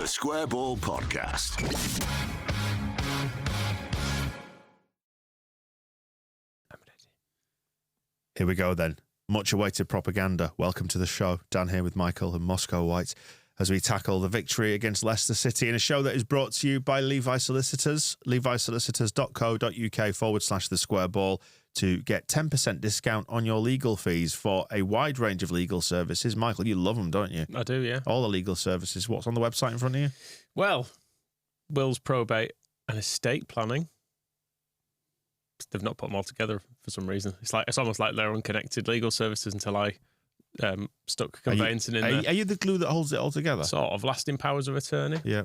The Square Ball Podcast. Here we go then. Much awaited propaganda. Welcome to the show. Dan here with Michael and Moscow White as we tackle the victory against Leicester City in a show that is brought to you by Levi Solicitors. levisolicitors.co.uk/the square ball to get 10% discount on your legal fees for a wide range of legal services. Michael, you love them, don't you? I do, yeah. All the legal services. What's on the website in front of you? Well, wills, probate and estate planning. They've not put them all together for some reason. It's almost like they're unconnected legal services until I stuck conveyancing in there. Are you the glue that holds it all together? Sort of. Lasting powers of attorney. Yeah.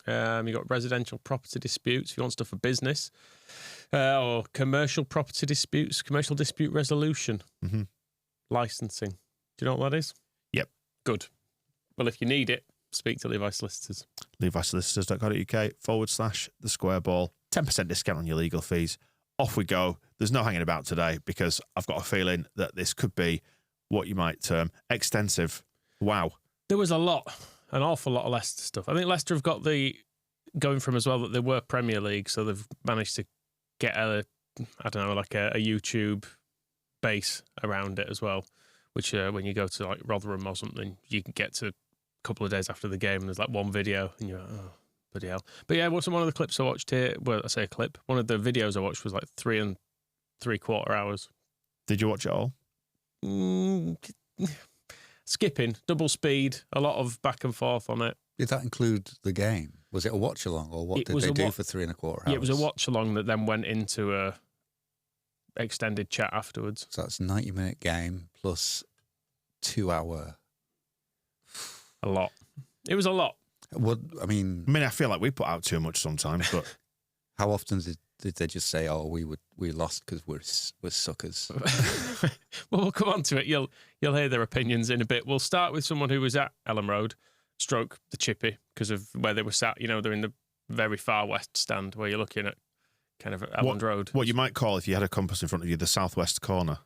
You've got residential property disputes if you want stuff for business, or commercial property disputes, commercial dispute resolution, licensing. Do you know what that is? Yep. Good. Well, if you need it, speak to Levi Solicitors. levisolicitors.co.uk/the square ball. 10% discount on your legal fees. Off we go. There's no hanging about today because I've got a feeling that this could be what you might term extensive. Wow. There was an awful lot of Leicester stuff. I think Leicester have got the going from as well that they were Premier League, so they've managed to get a YouTube base around it as well, which when you go to like Rotherham or something, you can get to a couple of days after the game and there's like one video and you're like, oh, bloody hell. But yeah, one of the clips I watched here, well, I say a clip, one of the videos I watched was like 3 3/4 hours. Did you watch it all? Skipping, double speed, a lot of back and forth on it. Did that include the game? Was it a watch along, or what did they do for 3 1/4 hours? Yeah, it was a watch along that then went into a extended chat afterwards. So that's a 90-minute game plus 2 hour. A lot. It was a lot. I mean, I feel like we put out too much sometimes, but how often did they just say, "Oh, we lost because we're suckers"? Well, we'll come on to it. You'll hear their opinions in a bit. We'll start with someone who was at Ellen Road, stroke the Chippy, because of where they were sat. You know, they're in the very far west stand where you're looking at kind of Ellen Road. What you might call, if you had a compass in front of you, the southwest corner.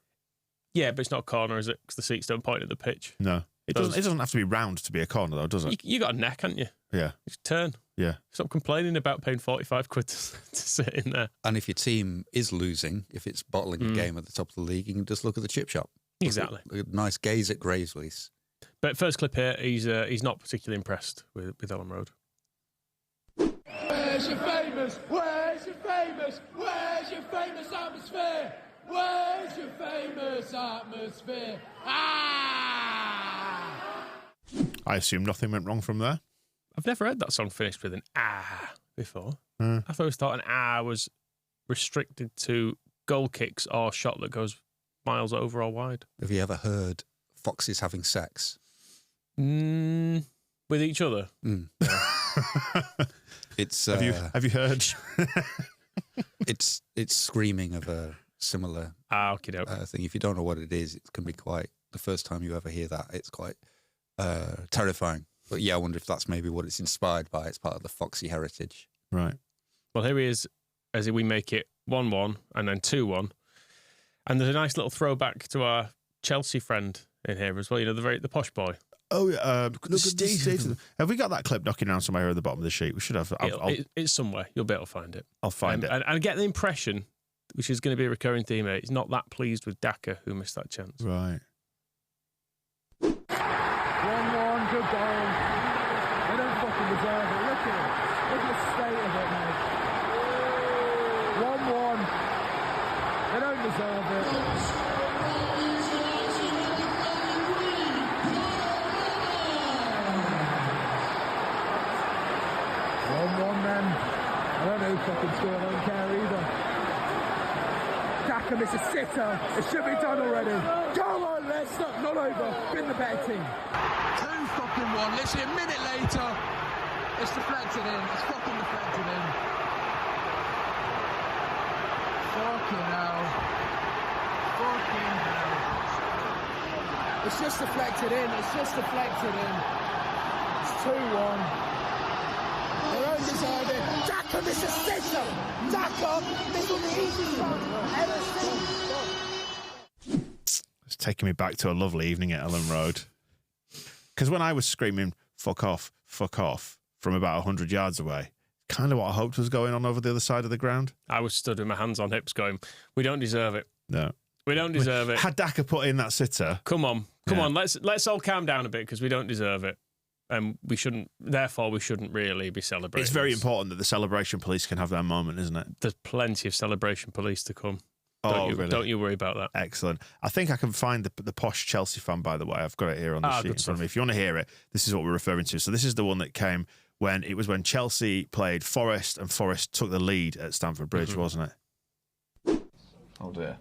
Yeah, but it's not a corner, is it? Because the seats don't point at the pitch. No. It doesn't have to be round to be a corner, though, does it? You got a neck, haven't you? Yeah. Just turn. Yeah. Stop complaining about paying 45 quid to sit in there. And if your team is losing, if it's bottling a game at the top of the league, you can just look at the chip shop. Exactly. A nice gaze at Gravesleys. But first clip here, he's not particularly impressed with Ellen Road. Where's your famous? Where's your famous? Where's your famous atmosphere? Where's your famous atmosphere? I assume nothing went wrong from there. I've never heard that song finished with an before. I always thought an was restricted to goal kicks or shot that goes miles over or wide. Have you ever heard foxes having sex? With each other? It's have you heard? It's screaming of a similar thing. If you don't know what it is, it can be quite. The first time you ever hear that, it's quite terrifying. But yeah, I wonder if that's maybe what it's inspired by. It's part of the foxy heritage. Right. Well, here he is as we make it 1-1 and then 2-1. And there's a nice little throwback to our Chelsea friend in here as well. You know, the posh boy. Oh, yeah. Look at this. Have we got that clip knocking around somewhere at the bottom of the sheet? We should have. It's somewhere. You'll be able to find it. I'll find it. And I get the impression, which is going to be a recurring theme here, he's not that pleased with Daka, who missed that chance. Right. 1-1, good goal. They don't fucking deserve it. Look at it. Look at the state of it, mate. 1-1. They don't deserve it. 1-1 then. I don't know who fucking scored. I don't care either. Daka miss a sitter. It should be done already. Go on, Leicester. Not over. Been the better team. 2-1. Literally a minute later, it's deflected in. It's fucking deflected in. Fucking hell. Fucking hell. It's just deflected in. It's just deflected in. It's 2-1. They don't deserve it. Daka miss a sitter. Daka, this will be the easiest one ever seen. It's taking me back to a lovely evening at Ellen Road. Because when I was screaming, fuck off, from about 100 yards away. Kind of what I hoped was going on over the other side of the ground. I was stood with my hands on hips going, we don't deserve it. No. We don't deserve it. Had Daka put in that sitter... Come on. Let's all calm down a bit because we don't deserve it. And we shouldn't really be celebrating. It's very important that the celebration police can have their moment, isn't it? There's plenty of celebration police to come. Really? Don't you worry about that. Excellent. I think I can find the posh Chelsea fan, by the way. I've got it here on the sheet in front of me. If you want to hear it, this is what we're referring to. So this is the one that came when Chelsea played Forest and Forest took the lead at Stamford Bridge, wasn't it? Oh dear.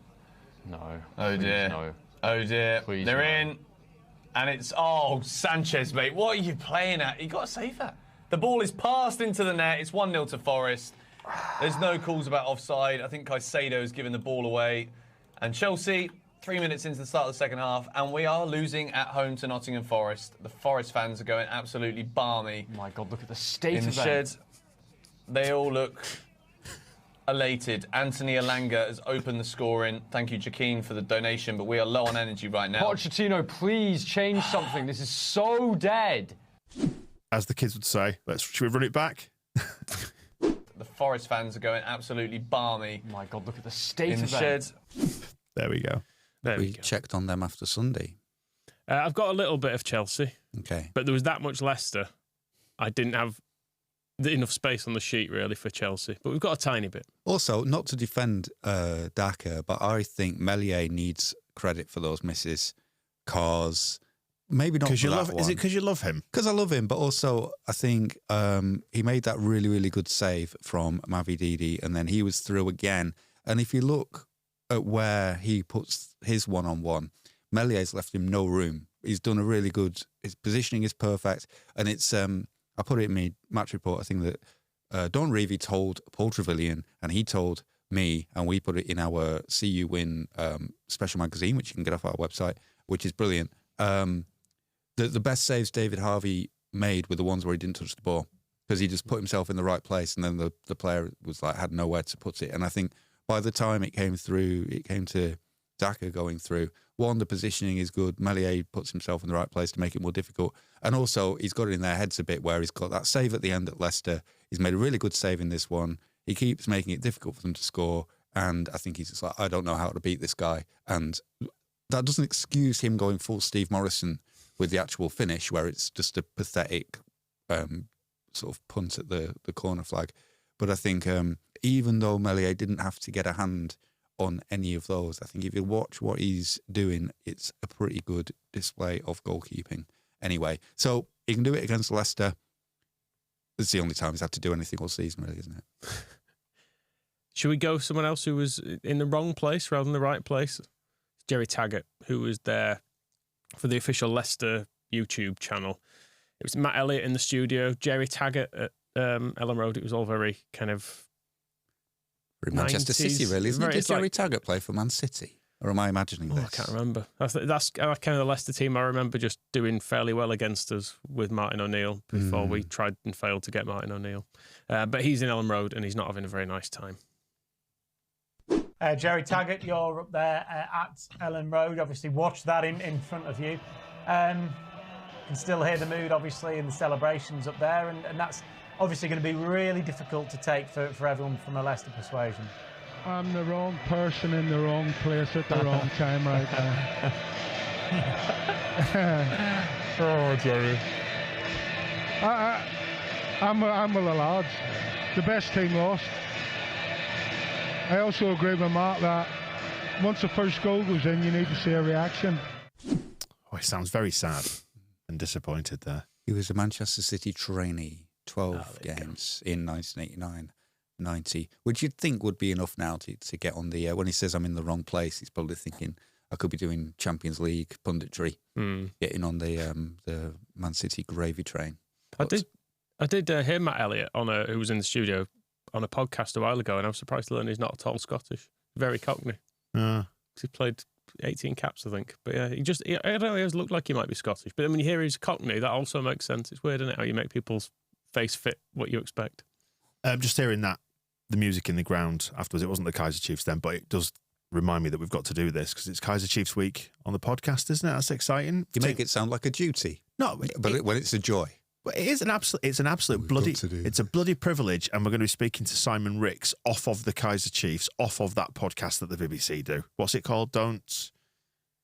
No. Oh dear. No. Oh dear. Please They're no. in. And it's, Sanchez, mate. What are you playing at? You got to save that. The ball is passed into the net. It's 1-0 to Forest. There's no calls about offside. I think Caicedo has given the ball away. And Chelsea, 3 minutes into the start of the second half, and we are losing at home to Nottingham Forest. The Forest fans are going absolutely barmy. Oh my God, look at the state in the of them. shed. They all look elated. Anthony Elanga has opened the scoring. Thank you, Jaquin, for the donation, but we are low on energy right now. Pochettino, please change something. This is so dead. As the kids would say, should we run it back? The Forest fans are going absolutely balmy. Oh my God, look at the state in of the them. shed. There we go. We checked on them after Sunday. I've got a little bit of Chelsea. Okay. But there was that much Leicester. I didn't have enough space on the sheet, really, for Chelsea. But we've got a tiny bit. Also, not to defend Daka, but I think Meslier needs credit for those misses. Because maybe not for that one. Is it because you love him? Because I love him, but also I think he made that really, really good save from Mavididi, and then he was through again. And if you look at where he puts his one-on-one, Mellier's left him no room. He's done a really good... His positioning is perfect, and it's... I put it in my match report, I think that Don Revie told Paul Trevelyan, and he told me, and we put it in our See You Win special magazine, which you can get off our website, which is brilliant. The best saves David Harvey made were the ones where he didn't touch the ball, because he just put himself in the right place, and then the player was like had nowhere to put it. And I think by the time it came to Daka going through, one, the positioning is good. Meslier puts himself in the right place to make it more difficult. And also, he's got it in their heads a bit where he's got that save at the end at Leicester. He's made a really good save in this one. He keeps making it difficult for them to score. And I think he's just like, I don't know how to beat this guy. And that doesn't excuse him going full Steve Morrison with the actual finish, where it's just a pathetic sort of punt at the corner flag. But I think even though Meslier didn't have to get a hand on any of those, I think if you watch what he's doing, it's a pretty good display of goalkeeping. Anyway, so he can do it against Leicester. It's the only time he's had to do anything all season, really, isn't it? Should we go someone else who was in the wrong place rather than the right place? Jerry Taggart, who was there for the official Leicester YouTube channel. It was Matt Elliott in the studio, Jerry Taggart at Ellen Road. It was all very kind of Manchester 90s. City, really, isn't it? Did It's like- Jerry Taggart play for Man City? Or am I imagining this? I can't remember. That's kind of the Leicester team I remember just doing fairly well against us with Martin O'Neill before we tried and failed to get Martin O'Neill. But he's in Ellen Road and he's not having a very nice time. Jerry Taggart, you're up there at Ellen Road. Obviously, watch that in front of you. Can still hear the mood, obviously, in the celebrations up there. And that's obviously going to be really difficult to take for everyone from a Leicester persuasion. I'm the wrong person in the wrong place at the wrong time right now. Oh, Jerry. I'm with the lads. The best team lost. I also agree with Mark that once the first goal goes in, you need to see a reaction. Oh, he sounds very sad and disappointed there. He was a Manchester City trainee, 12 games in 1989-90, which you'd think would be enough now to get on the... when he says I'm in the wrong place, he's probably thinking I could be doing Champions League punditry, getting on the Man City gravy train. But I did hear Matt Elliott who was in the studio on a podcast a while ago, and I was surprised to learn he's not at all Scottish. Very Cockney. He played 18 caps, I think. But yeah, I don't know, he always looked like he might be Scottish. But when you hear he's Cockney, that also makes sense. It's weird, isn't it, how you make people's face fit what you expect. Just hearing that, the music in the ground afterwards, it wasn't the Kaiser Chiefs then, but it does remind me that we've got to do this because it's Kaiser Chiefs week on the podcast, isn't it? That's exciting. You make it sound like a duty. No, but when it's a joy. But it's an absolute bloody privilege, and we're going to be speaking to Simon Ricks off of the Kaiser Chiefs, off of that podcast that the BBC do. What's it called? Don't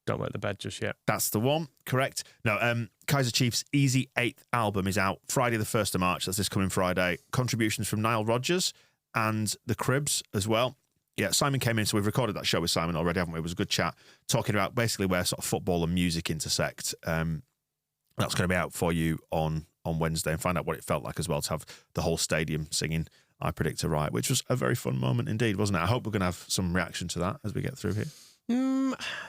Wet the Bed Just Yet. That's the one, correct. No, Kaiser Chiefs' Easy 8th album is out Friday the 1st of March. That's this coming Friday. Contributions from Nile Rodgers and the Cribs as well. Yeah, Simon came in, so we've recorded that show with Simon already, haven't we? It was a good chat, talking about basically where sort of football and music intersect. That's going to be out for you on Wednesday, and find out what it felt like as well to have the whole stadium singing I Predict a Riot, which was a very fun moment indeed, wasn't it? I hope we're going to have some reaction to that as we get through here.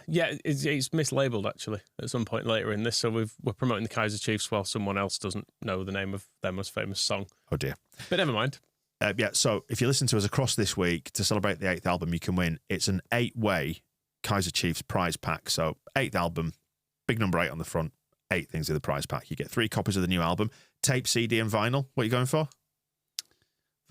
Yeah, it's mislabeled actually at some point later in this, so we're promoting the Kaiser Chiefs while someone else doesn't know the name of their most famous song. Oh dear. But never mind. Yeah, so if you listen to us across this week to celebrate the 8th album, you can win. It's an 8-way Kaiser Chiefs prize pack. So 8th album, big number 8 on the front, 8 things in the prize pack. You get 3 copies of the new album, tape, CD and vinyl. What are you going for?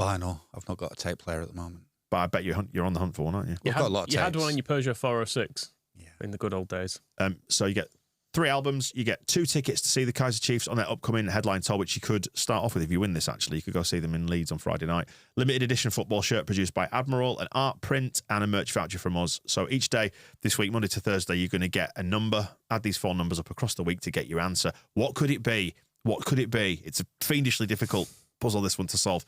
Vinyl. I've not got a tape player at the moment. But I bet you're on the hunt for one, aren't you? I've got a lot of tapes. You had one on your Peugeot 406 in the good old days. So you get 3 albums, you get 2 tickets to see the Kaiser Chiefs on their upcoming headline tour, which you could start off with if you win this, actually. You could go see them in Leeds on Friday night. Limited edition football shirt produced by Admiral, an art print, and a merch voucher from us. So each day this week, Monday to Thursday, you're going to get a number. Add these 4 numbers up across the week to get your answer. What could it be? What could it be? It's a fiendishly difficult puzzle, this one, to solve.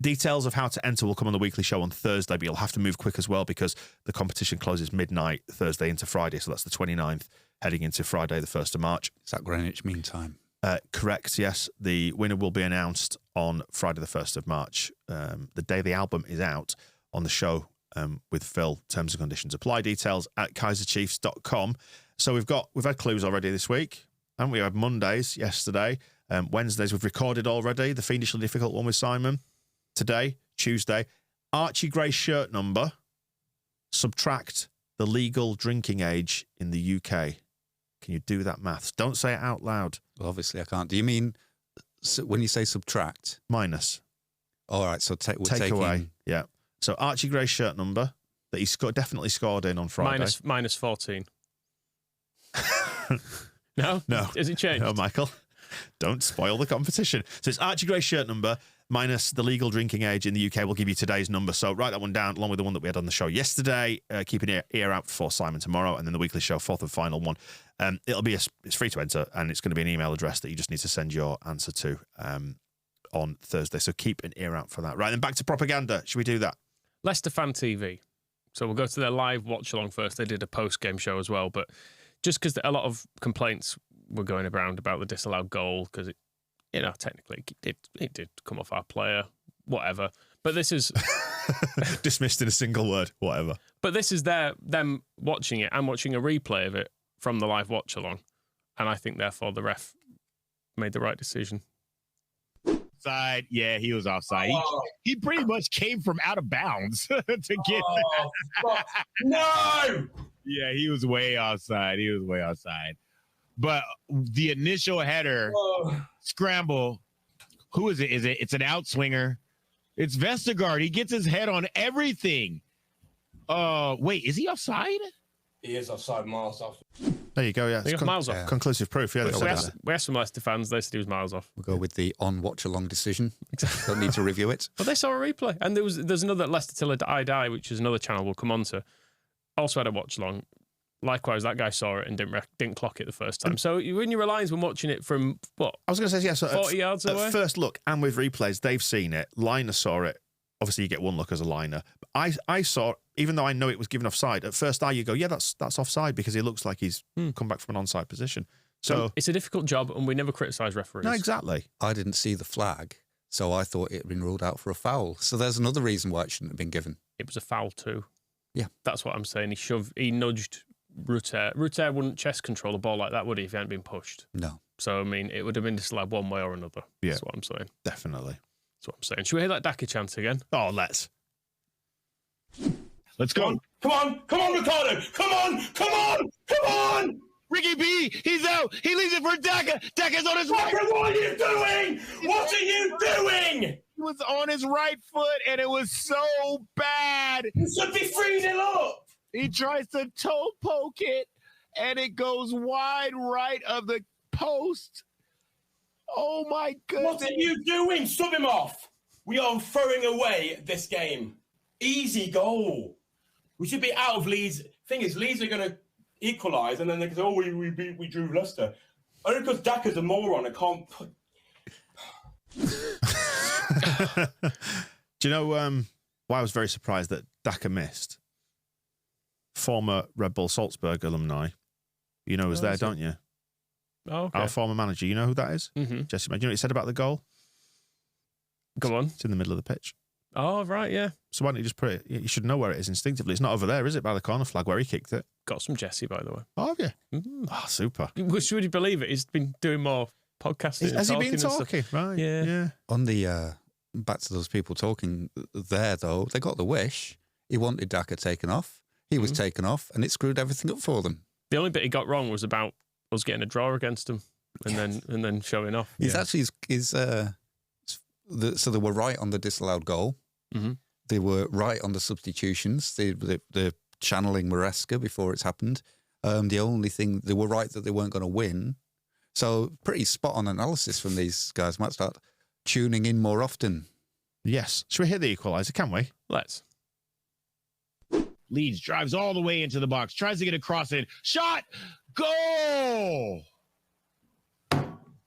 Details of how to enter will come on the weekly show on Thursday, but you'll have to move quick as well because the competition closes midnight Thursday into Friday. So that's the 29th, heading into Friday, the 1st of March. Is that Greenwich Mean Time? Correct, yes. The winner will be announced on Friday, the 1st of March. The day the album is out on the show with Phil. Terms and conditions apply. Details at kaiserchiefs.com. So we've had clues already this week, and we had Mondays yesterday. Wednesdays we've recorded already. The fiendishly difficult one with Simon. Today, Tuesday, Archie Gray shirt number, subtract the legal drinking age in the UK. Can you do that maths? Don't say it out loud. Well, obviously I can't. Do you mean when you say subtract? Minus. All right, so take away. Yeah. So Archie Gray shirt number that he definitely scored in on Friday. Minus 14. No? No. Has it changed? No, Michael. Don't spoil the competition. So it's Archie Gray shirt number minus the legal drinking age in the UK. Will give you today's number. So write that one down along with the one that we had on the show yesterday. Keep an ear out for Simon tomorrow, and then the weekly show, 4th and final one. It's free to enter, and it's going to be an email address that you just need to send your answer to on Thursday. So keep an ear out for that. Right, then back to propaganda. Should we do that? Leicester Fan TV. So we'll go to their live watch along first. They did a post-game show as well, but just because a lot of complaints were going around about the disallowed goal, because it, technically it did come off our player, whatever. But this is dismissed in a single word, whatever. But this is them watching it and watching a replay of it from the live watch along, and I think therefore the ref made the right decision. Offside, yeah, he was offside. He pretty much came from out of bounds to get that. No! Yeah, he was way offside. But the initial header scramble, who is it? It's an outswinger. It's Vestergaard. He gets his head on everything. Wait, is he offside? He is offside, miles off. There you go, yeah. It's miles off. Conclusive proof, yeah. We asked some Leicester fans, they said he was miles off. We'll go with the on-watch-along decision. Don't need to review it. But they saw a replay. And there's another Leicester Till I Die, which is another channel we'll come on to. Also had a watch-along. Likewise, that guy saw it and didn't clock it the first time. So when you rely on watching it from, what? I was going to say, yeah. So 40 yards away? At first look, and with replays, they've seen it. Liner saw it. Obviously, you get one look as a liner. But I saw, even though I know it was given offside, at first eye you go, yeah, that's offside because he looks like he's come back from an onside position. So it's a difficult job, and we never criticise referees. No, exactly. I didn't see the flag, so I thought it had been ruled out for a foul. So there's another reason why it shouldn't have been given. It was a foul too. Yeah. That's what I'm saying. He nudged Rutter. Rutter wouldn't chest control a ball like that, would he, if he hadn't been pushed? No. So, I mean, it would have been disallowed one way or another. Yeah. That's what I'm saying. Definitely. That's what I'm saying. Should we hear that Daka chant again? Oh, let's go. Come on, Ricardo. Come on. Ricky B, he's out. He leaves it for Daka. Daka's on his right. What are you doing? What are you doing? He was on his right foot, and it was so bad. You should be 3-0 up. He tries to toe poke it, and it goes wide right of the post. Oh my God! What are you doing? Sub him off. We are throwing away this game. Easy goal. We should be out of Leeds. Thing is, Leeds are going to equalise, and then they say, "Oh, we drew Leicester." Only because Daka's a moron. I can't put. Do you know why I was very surprised that Daka missed? Former Red Bull Salzburg alumni. You know who's there, don't you? Oh, okay. Our former manager. You know who that is? Mm-hmm. Jesse, do you know what he said about the goal? Go on. It's in the middle of the pitch. Oh, right, yeah. So why don't you just put it? You should know where it is instinctively. It's not over there, is it? By the corner flag where he kicked it. Got some Jesse, by the way. Oh, have you? Oh, super. Would you believe it? He's been doing more podcasting. Has he been and stuff. talking? Right. Yeah. On the back to those people talking there, though, they got the wish. He wanted Daka taken off. He was taken off, and it screwed everything up for them. The only bit he got wrong was about us getting a draw against him, and then showing off. He's actually so they were right on the disallowed goal. Mm-hmm. They were right on the substitutions. The channeling Maresca before it's happened. The only thing they were right that they weren't going to win. So pretty spot on analysis from these guys. Might start tuning in more often. Yes. Should we hit the equaliser? Can we? Let's. Leeds drives all the way into the box, tries to get a cross in. Shot! Goal!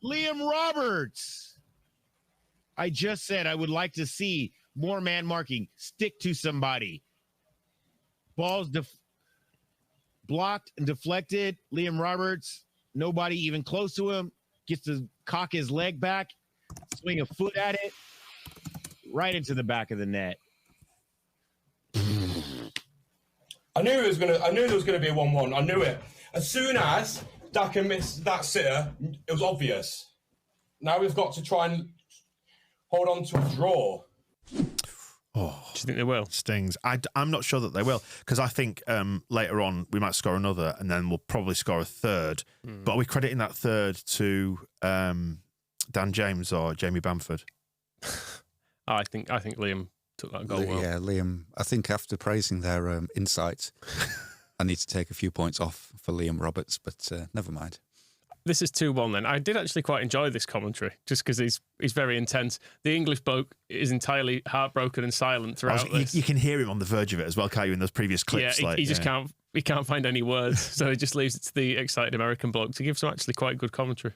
Liam Roberts. I just said I would like to see more man marking. Stick to somebody. Ball's blocked and deflected. Liam Roberts, nobody even close to him, gets to cock his leg back, swing a foot at it, right into the back of the net. I knew there was going to be a 1-1. I knew it. As soon as Daka missed that sitter, it was obvious. Now we've got to try and hold on to a draw. Oh, do you think they will? Stings. I'm not sure that they will, because I think later on we might score another, and then we'll probably score a third. But are we crediting that third to Dan James or Jamie Bamford? I think Liam took that goal well. Yeah, Liam. I think after praising their insight, I need to take a few points off for Liam Roberts, but never mind. This is 2-1 then. I did actually quite enjoy this commentary, just because he's very intense. The English bloke is entirely heartbroken and silent throughout this. You can hear him on the verge of it as well, can't you, in those previous clips? Yeah, he just can't find any words, so he just leaves it to the excited American bloke to give some actually quite good commentary.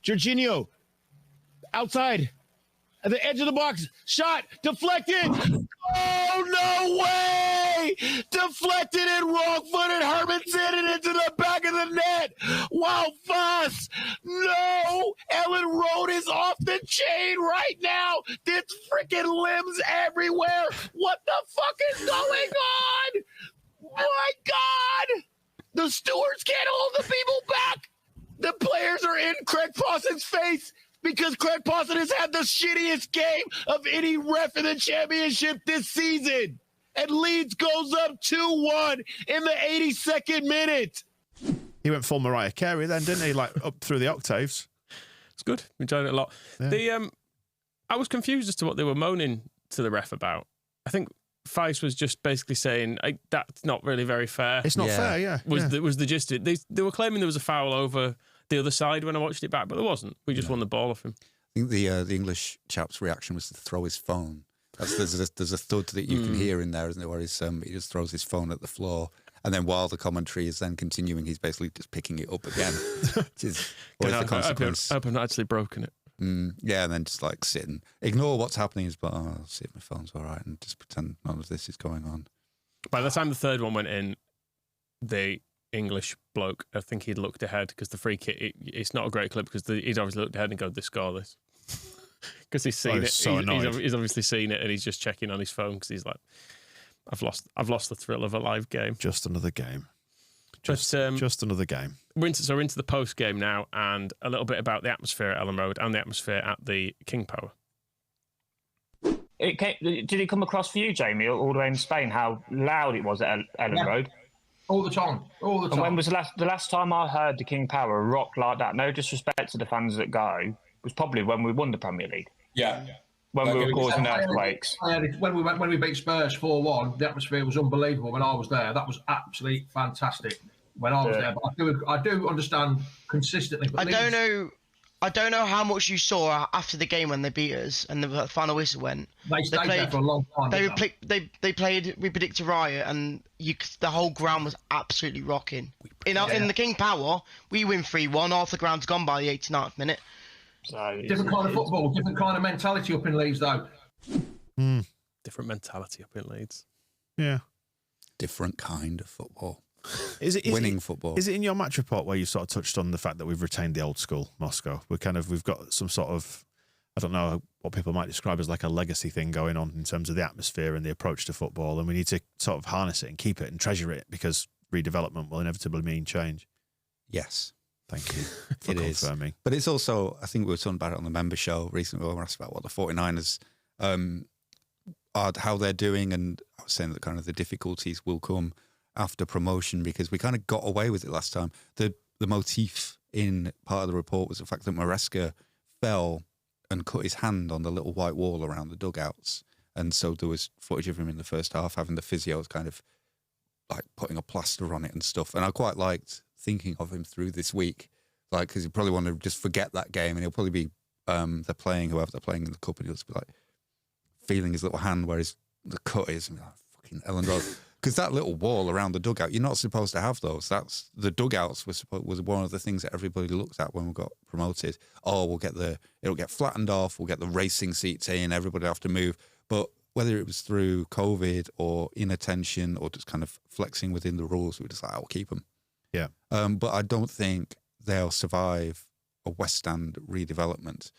Jorginho, outside, at the edge of the box, shot, deflected. Oh, no way! Deflected and wrong-footed. Hermanson and into the back of the net. Wow, Voss! No! Ellen Road is off the chain right now. There's freaking limbs everywhere. What the fuck is going on? My God! The stewards can't hold the people back. The players are in Craig Pawson's face, because Craig Pawson has had the shittiest game of any ref in the championship this season. And Leeds goes up 2-1 in the 82nd minute. He went full Mariah Carey then, didn't he? Like up through the octaves. It's good. Enjoyed it a lot. Yeah. I was confused as to what they were moaning to the ref about. I think Feist was just basically saying that's not really very fair. It's not fair, yeah. Was the gist of it. They were claiming there was a foul over the other side when I watched it back, but there wasn't. We just won the ball off him. I think the English chap's reaction was to throw his phone. There's a thud that you can hear in there, isn't there, where he just throws his phone at the floor. And then while the commentary is then continuing, he's basically just picking it up again. Which is always the consequence. I hope I've not actually broken it. Yeah, and then just like sit and ignore what's happening, but I'll see if my phone's all right and just pretend none of this is going on. By the time the third one went in, the English bloke, I think he'd looked ahead, because the free kick, it's not a great clip, because he'd obviously looked ahead and go, they score this. Because he's seen it. So he's obviously seen it, and he's just checking on his phone, because he's like, I've lost the thrill of a live game. Just another game. Just another game. We're into the post game now, and a little bit about the atmosphere at Ellen Road and the atmosphere at the King Power. Did it come across for you, Jamie, all the way in Spain, how loud it was at Ellen Road? All the time. And when was the last time I heard the King Power rock like that? No disrespect to the fans that go, was probably when we won the Premier League. Yeah. When we were causing earthquakes. When we beat Spurs 4-1, the atmosphere was unbelievable when I was there. That was absolutely fantastic when I was there. But I do understand consistently. But I don't know I don't know how much you saw after the game when they beat us and the final whistle went. They stayed there for a long time. They played We Predict a Riot, and the whole ground was absolutely rocking. In the King Power, we win 3-1. Half the ground's gone by the 89th minute. So different kind of football, different kind of mentality up in Leeds, though. Different mentality up in Leeds. Yeah. Different kind of football. Is it winning football? Is it in your match report where you sort of touched on the fact that we've retained the old school Moscow? We've got some sort of, I don't know what people might describe as like a legacy thing going on in terms of the atmosphere and the approach to football, and we need to sort of harness it and keep it and treasure it because redevelopment will inevitably mean change. Yes. Thank you for confirming. But it's also, I think we were talking about it on the member show recently when we were asked about what the 49ers are, how they're doing, and I was saying that kind of the difficulties will come after promotion because we kind of got away with it last time. The motif in part of the report was the fact that Maresca fell and cut his hand on the little white wall around the dugouts. And so there was footage of him in the first half having the physios kind of like putting a plaster on it and stuff. And I quite liked thinking of him through this week, like, because he'll probably want to just forget that game and he'll probably be, whoever they're playing in the cup, and he'll just be like feeling his little hand where the cut is, and be like, fucking Ellen Rose. Because that little wall around the dugout, you're not supposed to have those. That's the dugouts was one of the things that everybody looked at when we got promoted. Oh, it'll get flattened off. We'll get the racing seats in. Everybody will have to move. But whether it was through COVID or inattention or just kind of flexing within the rules, we were just like, I'll keep them. Yeah. But I don't think they'll survive a West Stand redevelopment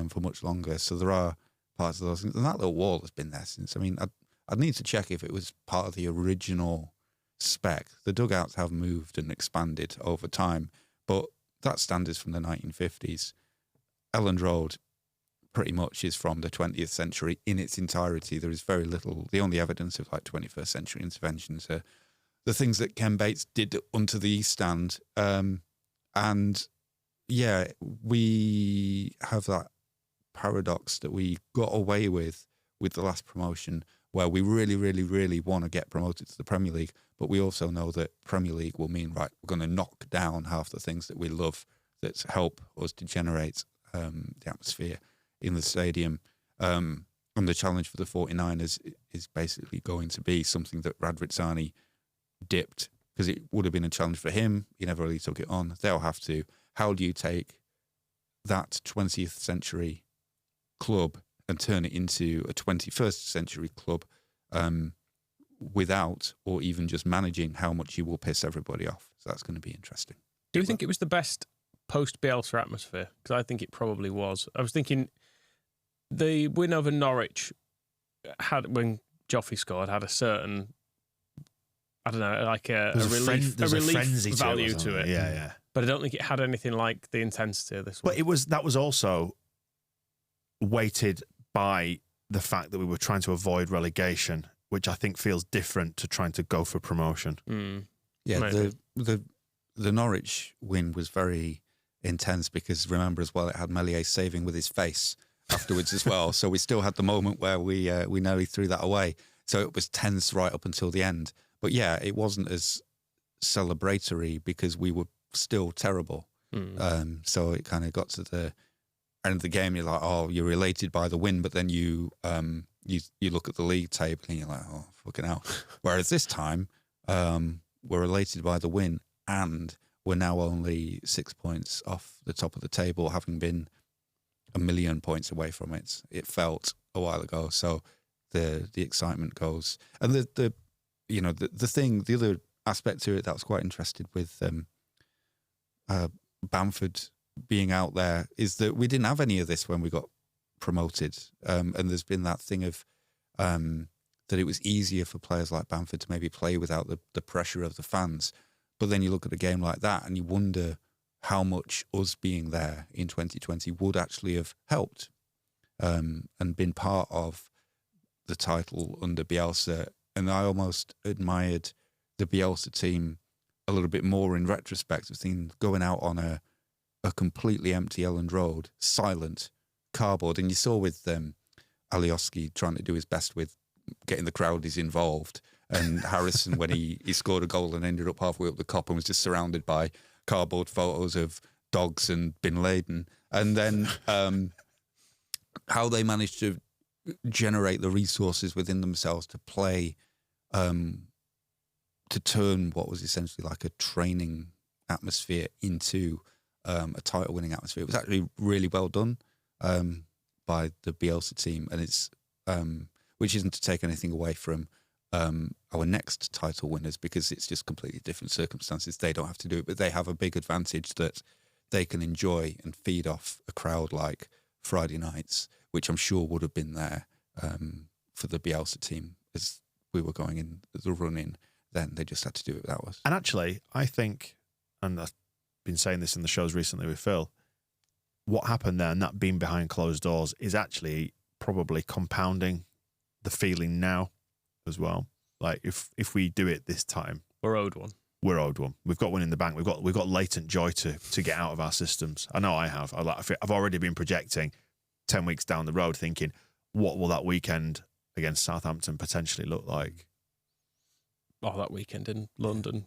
for much longer. So there are parts of those things, and that little wall has been there since. I mean, I'd need to check if it was part of the original spec. The dugouts have moved and expanded over time, but that stand is from the 1950s. Elland Road pretty much is from the 20th century in its entirety. There is very little. The only evidence of like 21st century interventions are the things that Ken Bates did onto the East Stand. And yeah, we have that paradox that we got away with the last promotion, where we really, really, really want to get promoted to the Premier League, but we also know that Premier League will mean, right, we're going to knock down half the things that we love that help us to generate the atmosphere in the stadium. And the challenge for the 49ers is basically going to be something that Radrizzani dipped, because it would have been a challenge for him. He never really took it on. They'll have to. How do you take that 20th century club and turn it into a 21st century club without or even just managing how much you will piss everybody off? So that's going to be interesting. Do you think it was the best post-Bielsa atmosphere? Because I think it probably was. I was thinking the win over Norwich when Joffrey scored, had a certain, I don't know, like a relief value to it. Yeah, yeah. But I don't think it had anything like the intensity of this one. But that was also weighted by the fact that we were trying to avoid relegation, which I think feels different to trying to go for promotion. Yeah, the Norwich win was very intense because, remember as well, it had Meslier saving with his face afterwards as well. So we still had the moment where we nearly threw that away. So it was tense right up until the end. But yeah, it wasn't as celebratory because we were still terrible. So it kind of got to the end of the game. You're like, oh, you're elated by the win, but then you look at the league table and you're like, oh, fucking hell. Whereas this time, we're elated by the win and we're now only 6 points off the top of the table, having been 1 million points away from it. It felt a while ago. So the excitement goes. And the other aspect to it that was quite interested with Bamford being out there is that we didn't have any of this when we got promoted. And there's been that thing of that it was easier for players like Bamford to maybe play without the pressure of the fans. But then you look at a game like that and you wonder how much us being there in 2020 would actually have helped and been part of the title under Bielsa. And I almost admired the Bielsa team a little bit more in retrospect of seeing going out on a completely empty Elland Road, silent, cardboard. And you saw with Alioski trying to do his best with getting the crowdies involved, and Harrison when he scored a goal and ended up halfway up the Kop and was just surrounded by cardboard photos of dogs and Bin Laden. And then how they managed to generate the resources within themselves to play, to turn what was essentially like a training atmosphere into a title-winning atmosphere. It was actually really well done by the Bielsa team, and it's which isn't to take anything away from our next title winners, because it's just completely different circumstances. They don't have to do it, but they have a big advantage that they can enjoy and feed off a crowd like Friday nights, which I'm sure would have been there for the Bielsa team as we were going in the run-in. Then they just had to do it without us. And actually, I think, and I've been saying this in the shows recently with Phil, what happened there and that being behind closed doors is actually probably compounding the feeling now as well. Like if we do it this time, we're owed one. We're owed one. We've got one in the bank. We've got latent joy to get out of our systems. I know I have. I've already been projecting 10 weeks down the road, thinking, what will that weekend against Southampton potentially look like? Oh, that weekend in London.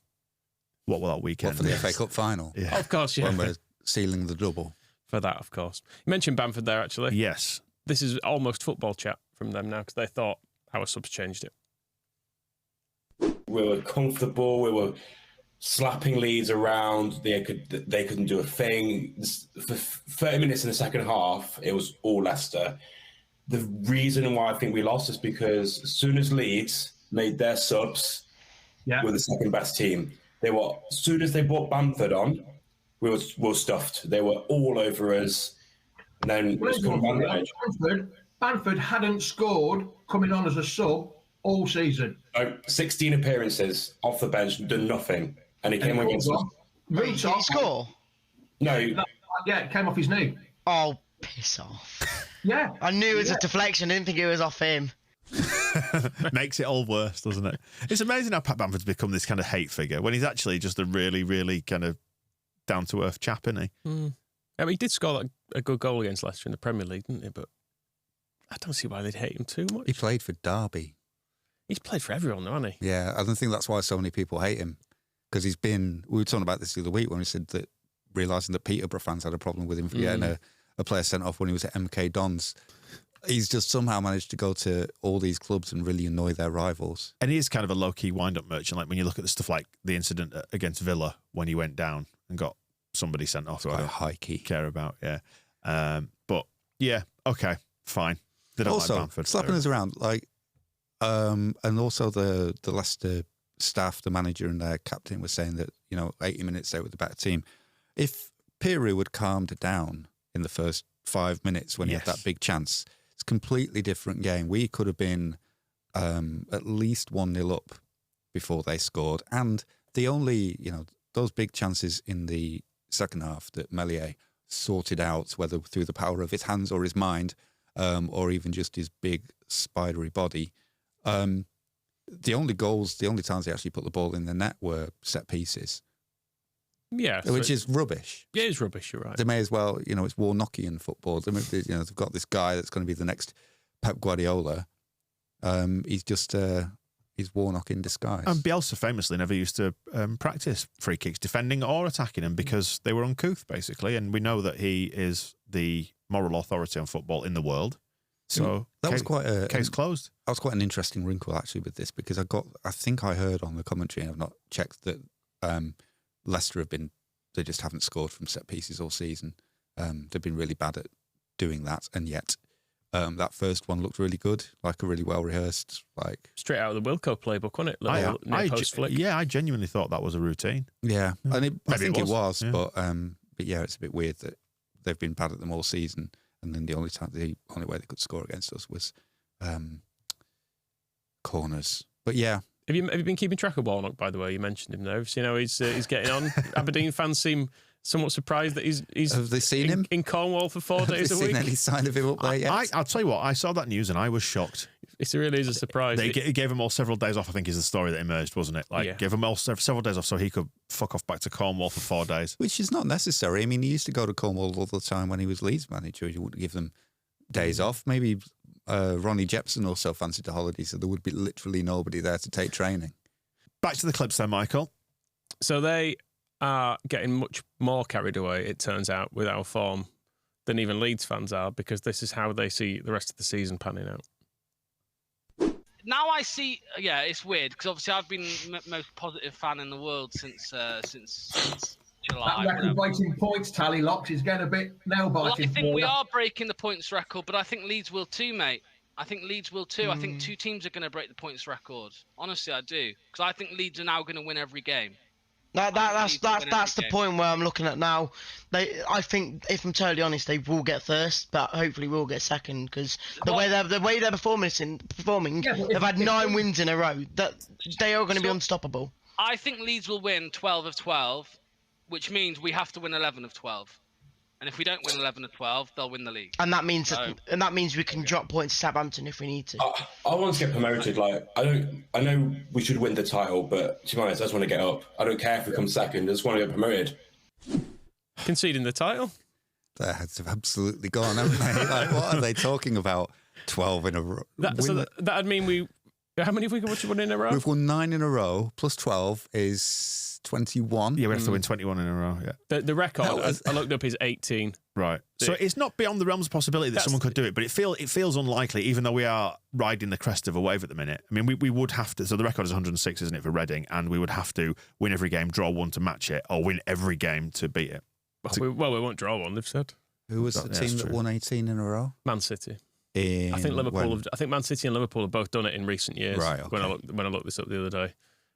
What will that weekend? What, for the FA Cup final? Yeah. Of course, yeah. When we're sealing the double. For that, of course. You mentioned Bamford there, actually. Yes. This is almost football chat from them now, because they thought our subs changed it. We were comfortable. We were slapping Leeds around. They couldn't do a thing. For 30 minutes in the second half, it was all Leicester. The reason why I think we lost is because as soon as Leeds made their subs, we're the second best team. As soon as they brought Bamford on, we were stuffed. They were all over us. And then Bamford hadn't scored coming on as a sub all season. 16 appearances off the bench, done nothing. And he came against us. Did he score? No. Yeah, it came off his knee. Oh, piss off. Yeah. I knew it was a deflection. I didn't think it was off him. Makes it all worse, doesn't it? It's amazing how Pat Bamford's become this kind of hate figure when he's actually just a really, really kind of down-to-earth chap, isn't he? Mm. I mean, he did score a good goal against Leicester in the Premier League, didn't he? But I don't see why they'd hate him too much. He played for Derby. He's played for everyone, though, hasn't he? Yeah, I don't think that's why so many people hate him. Because we were talking about this the other week when we said that, realising that Peterborough fans had a problem with him for getting a player sent off when he was at MK Dons. He's just somehow managed to go to all these clubs and really annoy their rivals. And he is kind of a low-key wind-up merchant. Like when you look at the stuff like the incident against Villa when he went down and got somebody sent off. Quite high key. Care about, yeah. But yeah, okay, fine. They don't also, like Bamford. slapping us around, like, and also the Leicester staff, the manager and their captain were saying that, 80 minutes they were the better team. If Piru had calmed down in the first 5 minutes when he had that big chance, it's a completely different game. We could have been at least 1-0 up before they scored. And the only, those big chances in the second half that Meslier sorted out, whether through the power of his hands or his mind, or even just his big spidery body, the only times they actually put the ball in the net were set pieces. Yeah. Which is rubbish. Yeah, it's rubbish, you're right. They may as well, it's Warnockian football. They've got this guy that's going to be the next Pep Guardiola. He's just, he's Warnock in disguise. And Bielsa famously never used to practice free kicks, defending or attacking them, because they were uncouth, basically. And we know that he is the moral authority on football in the world. So that was quite a case closed. That was quite an interesting wrinkle actually with this, because I think I heard on the commentary, and I've not checked, that Leicester they just haven't scored from set pieces all season. They've been really bad at doing that, and yet that first one looked really good, like a really well rehearsed, like straight out of the Wilco playbook, wasn't it? Post flick. Yeah, I genuinely thought that was a routine. Yeah, and I think it was, yeah. but yeah, it's a bit weird that they've been bad at them all season, and then the only way they could score against us was corners. But yeah. Have you been keeping track of Warnock, by the way? You mentioned him there. Have you seen how he's getting on? Aberdeen fans seem somewhat surprised that he's Have they seen him in Cornwall for 4 days a week? Have they seen any sign of him up there yet? I'll tell you what, I saw that news and I was shocked. It really is a surprise. They gave him all several days off, I think is the story that emerged, wasn't it? Gave him all several days off so he could fuck off back to Cornwall for 4 days. Which is not necessary. I mean, he used to go to Cornwall all the time when he was Leeds manager. He wouldn't give them days off. Maybe Ronnie Jepson also fancied a holiday, so there would be literally nobody there to take training. Back to the clips then, Michael. So they are getting much more carried away, it turns out, with our form than even Leeds fans are, because this is how they see the rest of the season panning out. Now I see, yeah, it's weird because obviously I've been most positive fan in the world since July. That record-breaking points tally, Locks, is getting a bit nail-biting. Well, I think we are breaking the points record, but I think Leeds will too, mate. I think Leeds will too. I think 2 teams are going to break the points record. Honestly, I do, because I think Leeds are now going to win every game. That's the point where I'm looking at now. I think, if I'm totally honest, they will get first, but hopefully we'll get second because the way they're performing, they've had 9 wins in a row. That they are going to be unstoppable. I think Leeds will win 12 of 12, which means we have to win 11 of 12. And if we don't win 11 of 12, they'll win the league. And that means we can drop points to Southampton if we need to. I want to get promoted. Like I know we should win the title, but to be honest, I just want to get up. I don't care if we come second. I just want to get promoted. Conceding the title? Their heads have absolutely gone, haven't they? Like, what are they talking about? 12 in a row. That'd mean how many have we won in a row? We've won 9 in a row, plus 12 is 21. Yeah, we have to win 21 in a row, yeah. The record, I looked up, is 18. Right. So it's not beyond the realms of possibility that someone could do it, but it feels unlikely, even though we are riding the crest of a wave at the minute. I mean, we would have to, so the record is 106, isn't it, for Reading, and we would have to win every game, draw 1 to match it, or win every game to beat it. We won't draw 1, they've said. Who was the team that won 18 in a row? Man City. I think I think Man City and Liverpool have both done it in recent years. Right. Okay. When I looked this up the other day.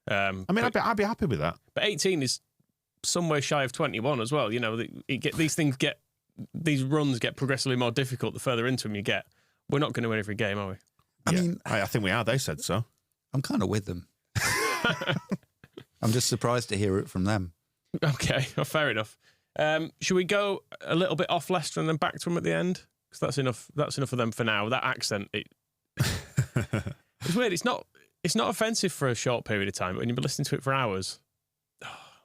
I mean, I'd be happy with that. But 18 is somewhere shy of 21 as well. You know, these runs get progressively more difficult the further into them you get. We're not going to win every game, are we? I mean, I think we are. They said so. I'm kind of with them. I'm just surprised to hear it from them. Okay, well, fair enough. Should we go a little bit off Leicester and then back to them at the end? Because that's enough. That's enough for them for now. That accent, it's weird. It's not offensive for a short period of time, but when you've been listening to it for hours,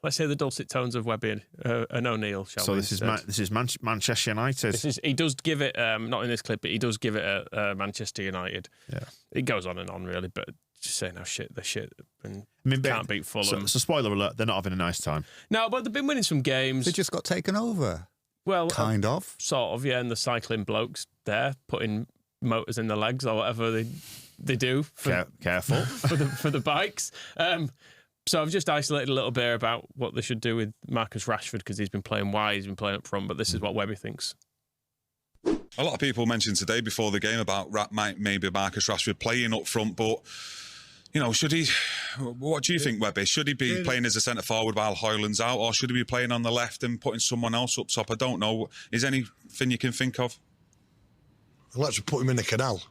let's hear the dulcet tones of Webby and O'Neill. Shall we? So this is Manchester United. He does give it not in this clip, but he does give it a Manchester United. Yeah, it goes on and on really, but just saying how they're shit and can't beat Fulham. So spoiler alert, they're not having a nice time. No, but they've been winning some games. They just got taken over. Well, kind of, sort of, yeah. And the cycling blokes there putting motors in the legs or whatever they do. Careful for the bikes. So I've just isolated a little bit about what they should do with Marcus Rashford because he's been playing wide, he's been playing up front. But this is what Webby thinks. A lot of people mentioned today before the game about maybe Marcus Rashford playing up front, but you know, should he? What do you think, Webby? Should he be playing as a centre forward while Højlund's out, or should he be playing on the left and putting someone else up top? I don't know. Is anything you can think of? Let's put him in the canal.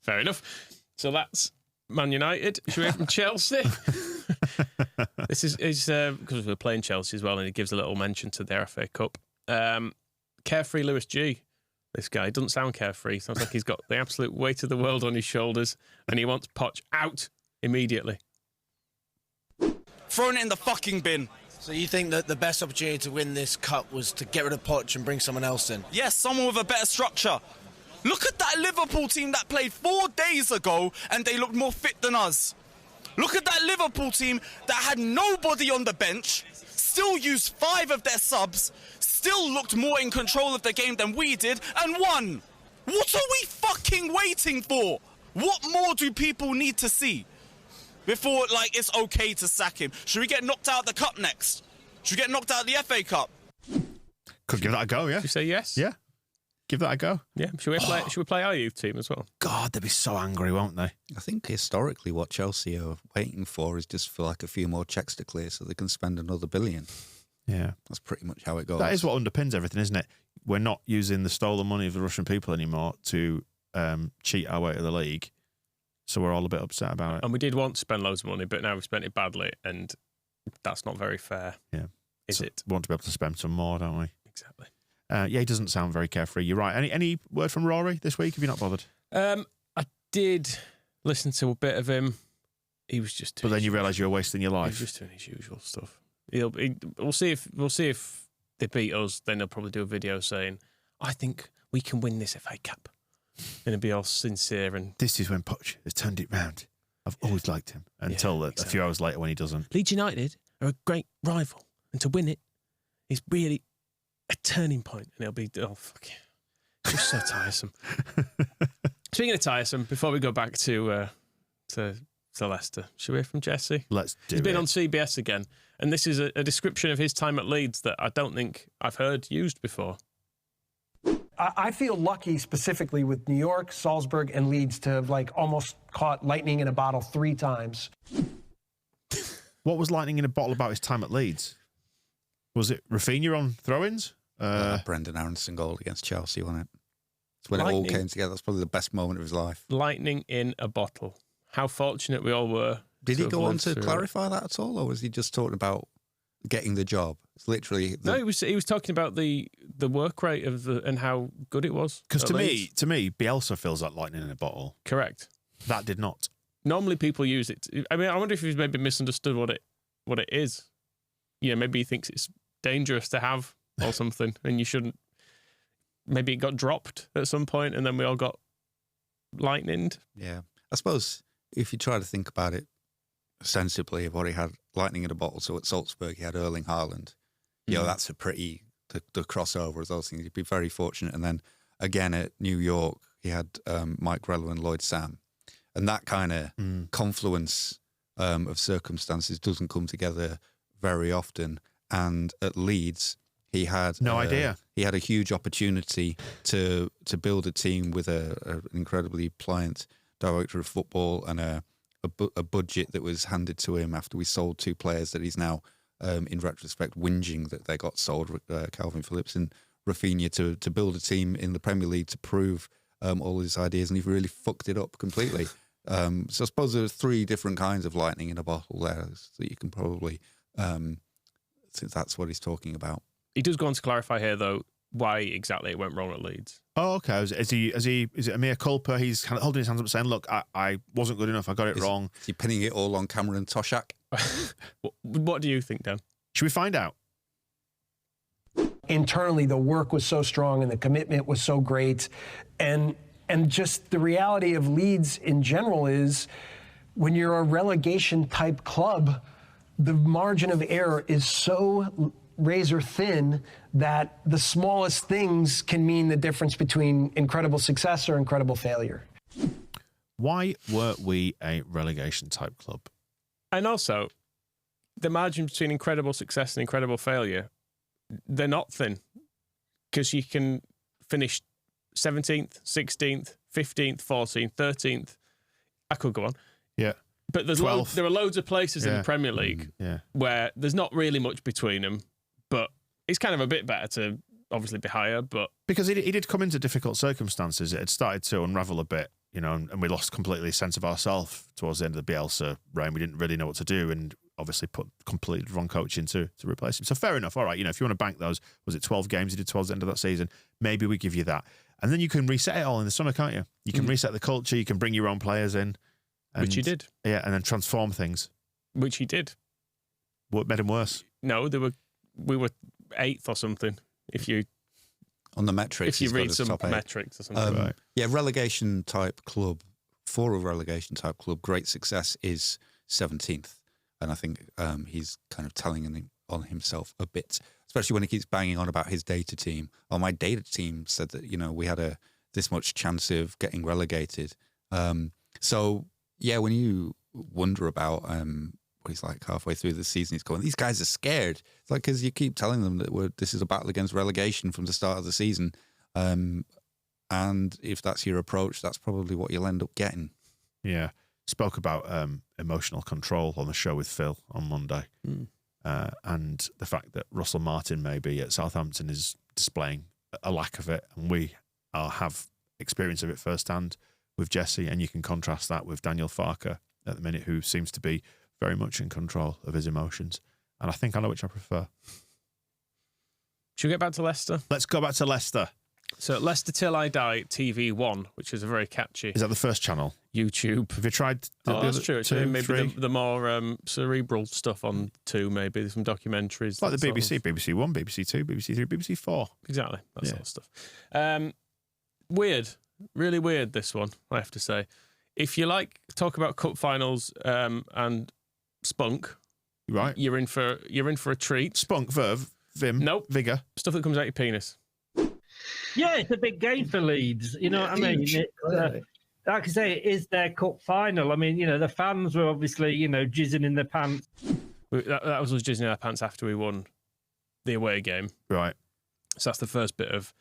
Fair enough. So that's Man United. Should we hear from Chelsea? This is because we're playing Chelsea as well, and he gives a little mention to their FA Cup. Carefree Lewis G. This guy doesn't sound carefree. Sounds like he's got the absolute weight of the world on his shoulders, and he wants Poch out immediately. Throwing it in the fucking bin. So you think that the best opportunity to win this cup was to get rid of Poch and bring someone else in? Yes, someone with a better structure. Look at that Liverpool team that played 4 days ago and they looked more fit than us. Look at that Liverpool team that had nobody on the bench, still used 5 of their subs, still looked more in control of the game than we did and won. What are we fucking waiting for? What more do people need to see before, it's okay to sack him? Should we get knocked out of the cup next? Should we get knocked out of the FA Cup? Could give that a go, yeah. Should you say yes? Yeah. Give that a go. Yeah. Should we play our youth team as well? God, they'd be so angry, won't they? I think historically what Chelsea are waiting for is just for a few more checks to clear so they can spend another billion. Yeah. That's pretty much how it goes. That is what underpins everything, isn't it? We're not using the stolen money of the Russian people anymore to cheat our way to the league. So we're all a bit upset about it. And we did want to spend loads of money, but now we've spent it badly, and that's not very fair. Yeah. Is it? We want to be able to spend some more, don't we? Exactly. Yeah, he doesn't sound very carefree. You're right. Any word from Rory this week? Have you not bothered? I did listen to a bit of him. He was just. But then you realise you're wasting your life. He was just doing his usual stuff. We'll see if they beat us. Then they'll probably do a video saying, "I think we can win this FA Cup," and it'll be all sincere. And this is when Poch has turned it round. I've always liked him until a few hours later when he doesn't. Leeds United are a great rival, and to win it is really a turning point, and it'll be fuck yeah. It's just so tiresome. Speaking of tiresome, before we go back to Leicester, should we hear from Jesse? Let's do it. He's been on CBS again, and this is a description of his time at Leeds that I don't think I've heard used before. I feel lucky specifically with New York, Salzburg, and Leeds to have almost caught lightning in a bottle 3 times. What was lightning in a bottle about his time at Leeds? Was it Rafinha on throw-ins? Brendan Aronson goal against Chelsea, wasn't it? It's when it all came together. That's probably the best moment of his life. Lightning in a bottle. How fortunate we all were. Did he go on to clarify that at all, or was he just talking about getting the job? It's literally no. He was talking about the work rate of and how good it was. Because to me, Bielsa feels like lightning in a bottle. Correct. That did not. Normally, people use it. I mean, I wonder if he's maybe misunderstood what it is. Yeah, maybe he thinks it's dangerous to have or something, and you shouldn't. Maybe it got dropped at some point, and then we all got lightninged. Yeah, I suppose if you try to think about it sensibly, of what he had lightning in a bottle. So at Salzburg, he had Erling Haaland. You know, that's a pretty the crossover of those things. You'd be very fortunate. And then again at New York, he had Mike Grello and Lloyd Sam, and that kind of confluence of circumstances doesn't come together very often. And at Leeds, he had no idea. He had a huge opportunity to build a team with an incredibly pliant director of football and a budget that was handed to him after we sold 2 players that he's now, in retrospect, whinging that they got sold, Calvin Phillips and Rafinha, to build a team in the Premier League to prove all his ideas, and he really fucked it up completely. So I suppose there's 3 different kinds of lightning in a bottle there that you can probably, since that's what he's talking about. He does go on to clarify here, though, why exactly it went wrong at Leeds. Oh, okay. Is it a mea culpa? He's kind of holding his hands up saying, look, I wasn't good enough. I got it wrong. Is he pinning it all on Cameron Toshak? What do you think, Dan? Should we find out? Internally, the work was so strong and the commitment was so great. And just the reality of Leeds in general is when you're a relegation type club, the margin of error is so razor thin that the smallest things can mean the difference between incredible success or incredible failure. Why were we a relegation type club? And also, the margin between incredible success and incredible failure, they're not thin, because you can finish 17th, 16th, 15th, 14th, 13th. I could go on. Yeah. But there are loads of places in the Premier League where there's not really much between them, but it's kind of a bit better to obviously be higher. But because he did come into difficult circumstances, it had started to unravel a bit, and we lost completely a sense of ourselves towards the end of the Bielsa reign. We didn't really know what to do, and obviously put completely wrong coach in to replace him. So fair enough. All right, if you want to bank those, was it 12 games he did towards the end of that season? Maybe we give you that. And then you can reset it all in the summer, can't you? You can reset the culture, you can bring your own players in. Which he did. Yeah, and then transform things. Which he did. What made him worse? No, we were 8th or something. On the metrics, if you read some metrics or something. Right. Yeah, relegation type club, for a relegation type club, great success is 17th. And I think he's kind of telling on himself a bit, especially when he keeps banging on about his data team. Oh, my data team said that, we had this much chance of getting relegated. So, yeah, when you wonder about he's like halfway through the season, he's going, these guys are scared. It's like, because you keep telling them that this is a battle against relegation from the start of the season. And if that's your approach, that's probably what you'll end up getting. Yeah. Spoke about emotional control on the show with Phil on Monday. And the fact that Russell Martin maybe at Southampton is displaying a lack of it. And we have experience of it firsthand with Jesse. And you can contrast that with Daniel Farke at the minute, who seems to be very much in control of his emotions. And I think I know which I prefer. Should we get back to Leicester? Let's go back to Leicester. So Leicester Till I Die TV1, which is a very catchy... Is that the first channel? YouTube. Have you tried... that's true. Maybe the more cerebral stuff on 2, maybe some documentaries. Like the BBC, BBC 1, BBC 2, BBC 3, BBC 4. Exactly, that sort of stuff. Weird. Really weird, this one, I have to say. If you talk about cup finals and spunk, Right. You're in for a treat. Spunk, verve, vim. Nope. Vigor. Stuff that comes out your penis. Yeah, it's a big game for Leeds. You know what I mean? Like I say, it is their cup final. I mean, the fans were obviously, jizzing in their pants. That was us jizzing in our pants after we won the away game. Right. So that's the first bit of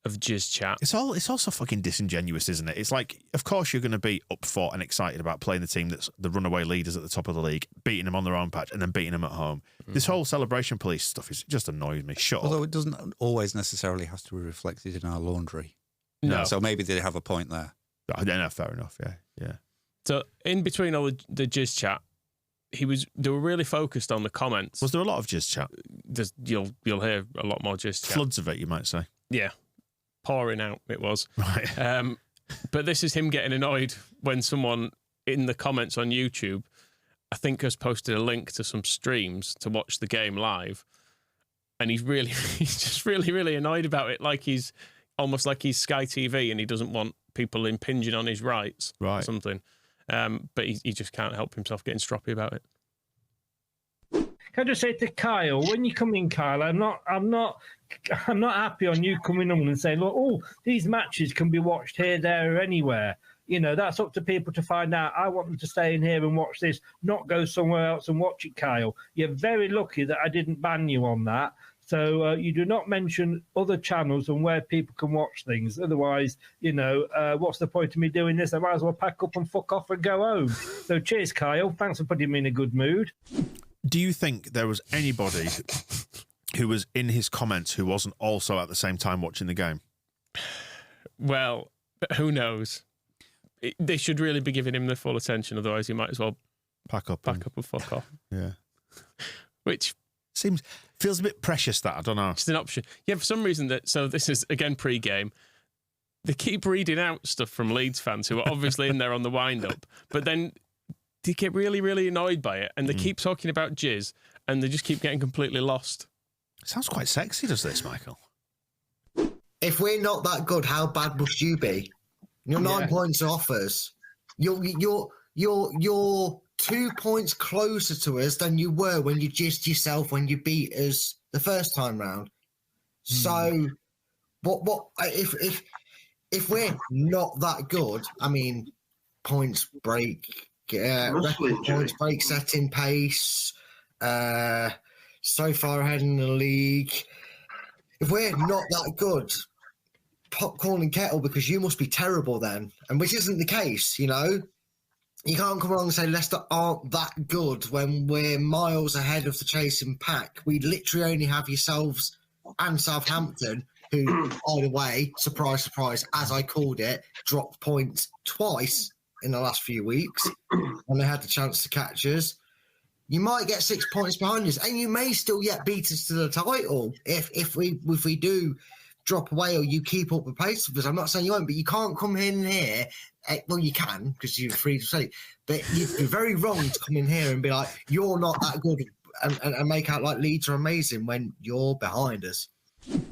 jizz chat. It's also fucking disingenuous, isn't it? It's like, of course you're going to be up for and excited about playing the team that's the runaway leaders at the top of the league, beating them on their own patch and then beating them at home. This whole celebration police stuff just annoys me. Shut Although up. it doesn't always necessarily have to be reflected in our laundry. No. So maybe they have a point there. No, fair enough. Yeah. So in between all the jizz chat, they were really focused on the comments. Was there a lot of jizz chat? You'll hear a lot more jizz chat. Floods of it, you might say. Yeah. Pouring out it was. Right. But this is him getting annoyed when someone in the comments on YouTube, I think, has posted a link to some streams to watch the game live, and he's just really, really annoyed about it. Like he's almost like he's Sky TV and he doesn't want people impinging on his rights, right? Or something. But he just can't help himself getting stroppy about it. Can I just say to Kyle, when you come in, Kyle, I'm not happy on you coming on and saying, look, these matches can be watched here, there, or anywhere. That's up to people to find out. I want them to stay in here and watch this, not go somewhere else and watch it, Kyle. You're very lucky that I didn't ban you on that. So you do not mention other channels and where people can watch things. Otherwise, what's the point of me doing this? I might as well pack up and fuck off and go home. So cheers, Kyle. Thanks for putting me in a good mood. Do you think there was anybody who was in his comments who wasn't also at the same time watching the game? Well, who knows? They should really be giving him the full attention. Otherwise, he might as well pack up and fuck off. Yeah. Which feels a bit precious, that. I don't know. It's an option. Yeah, for some reason so this is, again, pre-game. They keep reading out stuff from Leeds fans who are obviously in there on the wind-up, but then they get really, really annoyed by it, and they keep talking about jizz, and they just keep getting completely lost. Sounds quite sexy, does this, Michael? If we're not that good, how bad must you be? You're 9 points off us. You're 2 points closer to us than you were when you jizzed yourself when you beat us the first time round. So, what if we're not that good? I mean, points break. Record points break, setting pace, so far ahead in the league. If we're not that good, popcorn and kettle, because you must be terrible then, and which isn't the case. You can't come along and say Leicester aren't that good when we're miles ahead of the chasing pack. We literally only have yourselves and Southampton, who, by the way, surprise, surprise, as I called it, dropped points twice in the last few weeks when they had the chance to catch us. You might get 6 points behind us, and you may still yet beat us to the title if we do drop away or you keep up the pace with us. I'm not saying you won't, but you can't come in here. Well, you can because you're free to say, but you'd be very wrong to come in here and be like, you're not that good and make out like Leeds are amazing when you're behind us.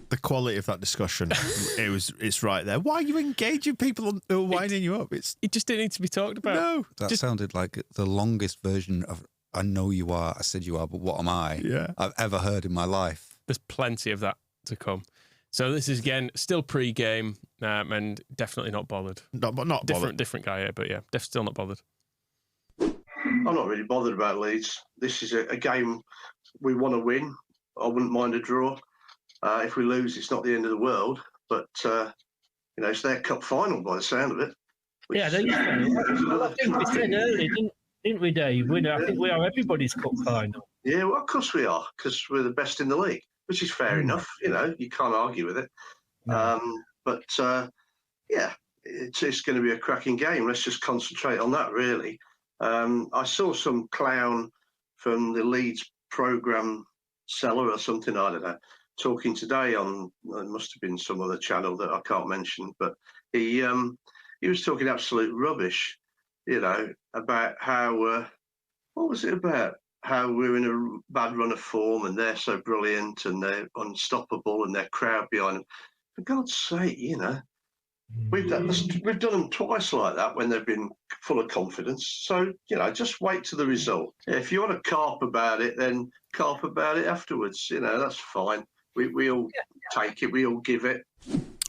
The quality of that discussion, it's right there. Why are you engaging people who are winding you up? It just didn't need to be talked about. No. That sounded like the longest version of I know you are, I said you are, but what am I? Yeah. I've ever heard in my life. There's plenty of that to come. So this is, again, still pre-game and definitely not bothered. Not bothered. Different guy here, but yeah, still not bothered. I'm not really bothered about Leeds. This is a game we want to win. I wouldn't mind a draw. If we lose, it's not the end of the world. But, it's their cup final by the sound of it. Yeah, I think we said earlier, didn't we, Dave? I think we are everybody's cup final. Yeah, well, of course we are, because we're the best in the league, which is fair enough. You can't argue with it. It's going to be a cracking game. Let's just concentrate on that, really. I saw some clown from the Leeds programme seller or something, I don't know, talking today on, it must have been some other channel that I can't mention, but he was talking absolute rubbish, about how, what was it about? How we're in a bad run of form and they're so brilliant and they're unstoppable and their crowd behind them. For God's sake, We've done them twice like that when they've been full of confidence. So, just wait to the result. If you want to carp about it, then carp about it afterwards. That's fine. We all take it. We all give it.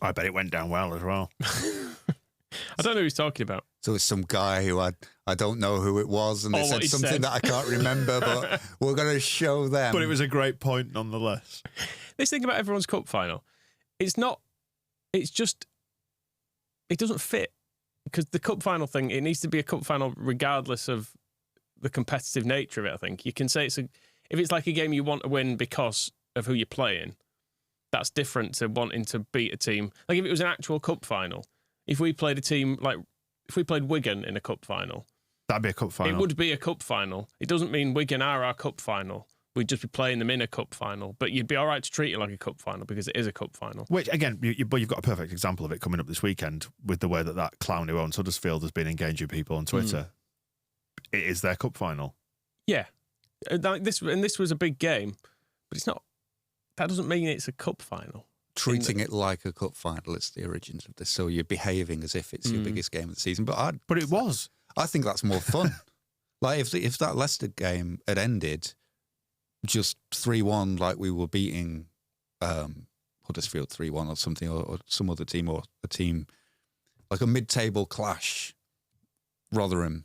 I bet it went down well as well. I don't know who he's talking about. So it's some guy who I don't know who it was, and they said something that I can't remember, but we're going to show them. But it was a great point nonetheless. This thing about everyone's cup final, it doesn't fit, because the cup final thing, it needs to be a cup final regardless of the competitive nature of it. I think you can say if it's like a game you want to win because of who you're playing, that's different to wanting to beat a team. Like if it was an actual cup final, if we played a team if we played Wigan in a cup final, that'd be a cup final. It would be a cup final. It doesn't mean Wigan are our cup final. We'd just be playing them in a cup final, but you'd be all right to treat it like a cup final because it is a cup final. Which, again, you've got a perfect example of it coming up this weekend with the way that clown who owns Huddersfield has been engaging people on Twitter. It is their cup final. Yeah. This was a big game, but it's not. That doesn't mean it's a cup final. Treating it like a cup final, it's the origins of this. So you're behaving as if it's your biggest game of the season. But it was. I think that's more fun. Like if that Leicester game had ended just 3-1, like we were beating Huddersfield 3-1 or something, or some other team, or a team like a mid-table clash, Rotherham,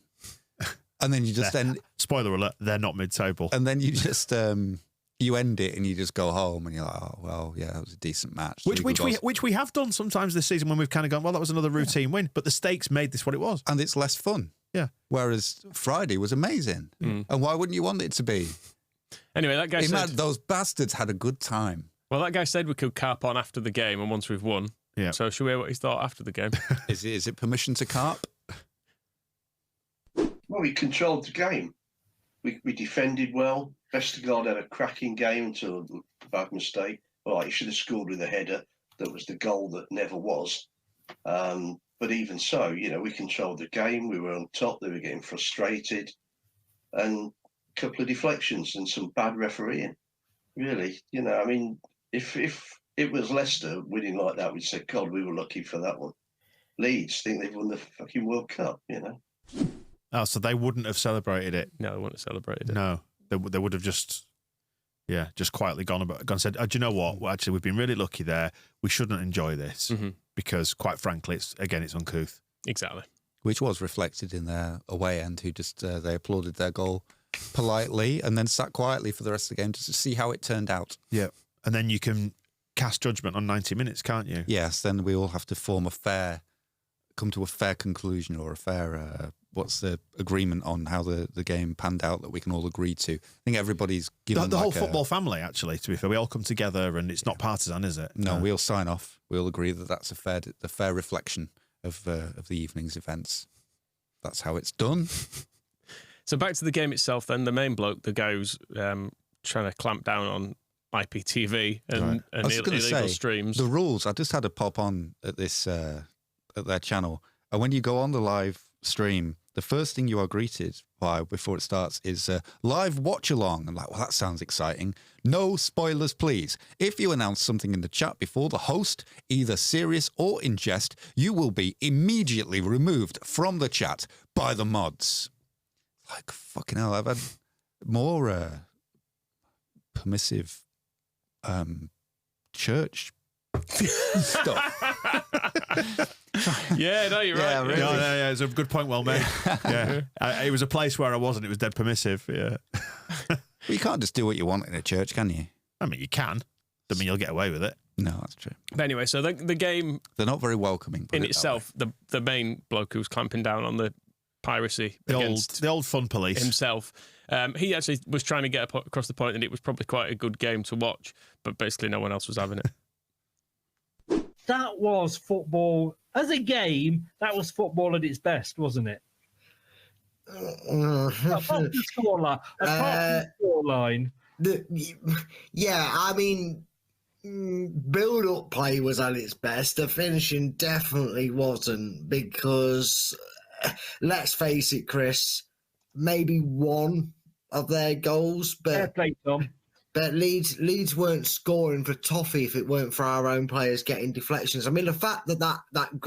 and then you just end. Spoiler alert: they're not mid-table. And then you just you end it and you just go home and you're like, oh well, yeah, that was a decent match. Which we have done sometimes this season when we've kind of gone, well, that was another routine win, but the stakes made this what it was, and it's less fun. Yeah. Whereas Friday was amazing, and why wouldn't you want it to be? Anyway, that guy said those bastards had a good time. Well, that guy said we could carp on after the game, and once we've won. Yeah. So should we hear what he thought after the game? Is it permission to carp? Well, we controlled the game. We defended well. Vestergaard had a cracking game until a bad mistake. Well, he should have scored with a header. That was the goal that never was. But even so, we controlled the game. We were on top. They were getting frustrated. And a couple of deflections and some bad refereeing. Really, if it was Leicester winning like that, we'd say, God, we were lucky for that one. Leeds think they've won the fucking World Cup, Oh, so they wouldn't have celebrated it? No, they wouldn't have celebrated it. No, they would have just quietly gone and said, do you know what? Well, actually, we've been really lucky there. We shouldn't enjoy this because, quite frankly, it's uncouth. Exactly. Which was reflected in their away end, who just they applauded their goal politely and then sat quietly for the rest of the game just to see how it turned out. Yeah, and then you can cast judgment on 90 minutes, can't you? Yes, then we all have to come to a fair conclusion, or a fair, what's the agreement on how the game panned out that we can all agree to. I think everybody's given the whole football family, actually, to be fair. We all come together and it's not partisan, is it? No, we all sign off. We all agree that that's a fair reflection of the evening's events. That's how it's done. So back to the game itself then. The main bloke, the guy who's trying to clamp down on IPTV and illegal streams. The rules, I just had a pop on at this at their channel. And when you go on the live stream, the first thing you are greeted by before it starts is live watch along. I'm like, well, that sounds exciting. No spoilers, please. If you announce something in the chat before the host, either serious or in jest, you will be immediately removed from the chat by the mods. Like, fucking hell, I've had more permissive church stuff. Yeah, no, you're right. Really. Yeah, it's a good point, well made. Yeah, it was a place where I wasn't. It was dead permissive. Yeah. Well, you can't just do what you want in a church, can you? I mean, you can. Doesn't mean you'll get away with it. No, that's true. But anyway, so the game, they're not very welcoming in itself. The main bloke who's clamping down on the piracy, the old fun police himself. He actually was trying to get across the point that it was probably quite a good game to watch, but basically no one else was having it. That was football as a game. That was football at its best, wasn't it? Apart from the scoreline. Yeah, I mean, build-up play was at its best. The finishing definitely wasn't, because let's face it, Chris, maybe one of their goals, but fair play, Tom. But Leeds weren't scoring for toffee if it weren't for our own players getting deflections. I mean, the fact that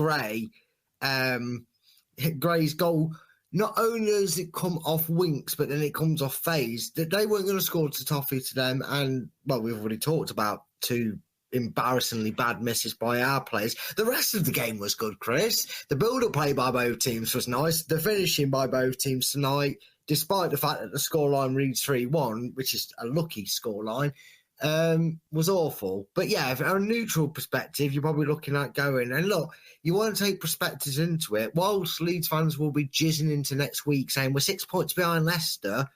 Gray's goal, not only does it come off Winks, but then it comes off Faze, that they weren't going to score to toffee to them. And, well, we've already talked about 2 embarrassingly bad misses by our players. The rest of the game was good, Chris. The build-up play by both teams was nice. The finishing by both teams tonight, despite the fact that the scoreline reads 3-1, which is a lucky scoreline, was awful. But yeah, from a neutral perspective, you're probably looking at going, and look, you want to take perspectives into it. Whilst Leeds fans will be jizzing into next week saying we're 6 points behind Leicester,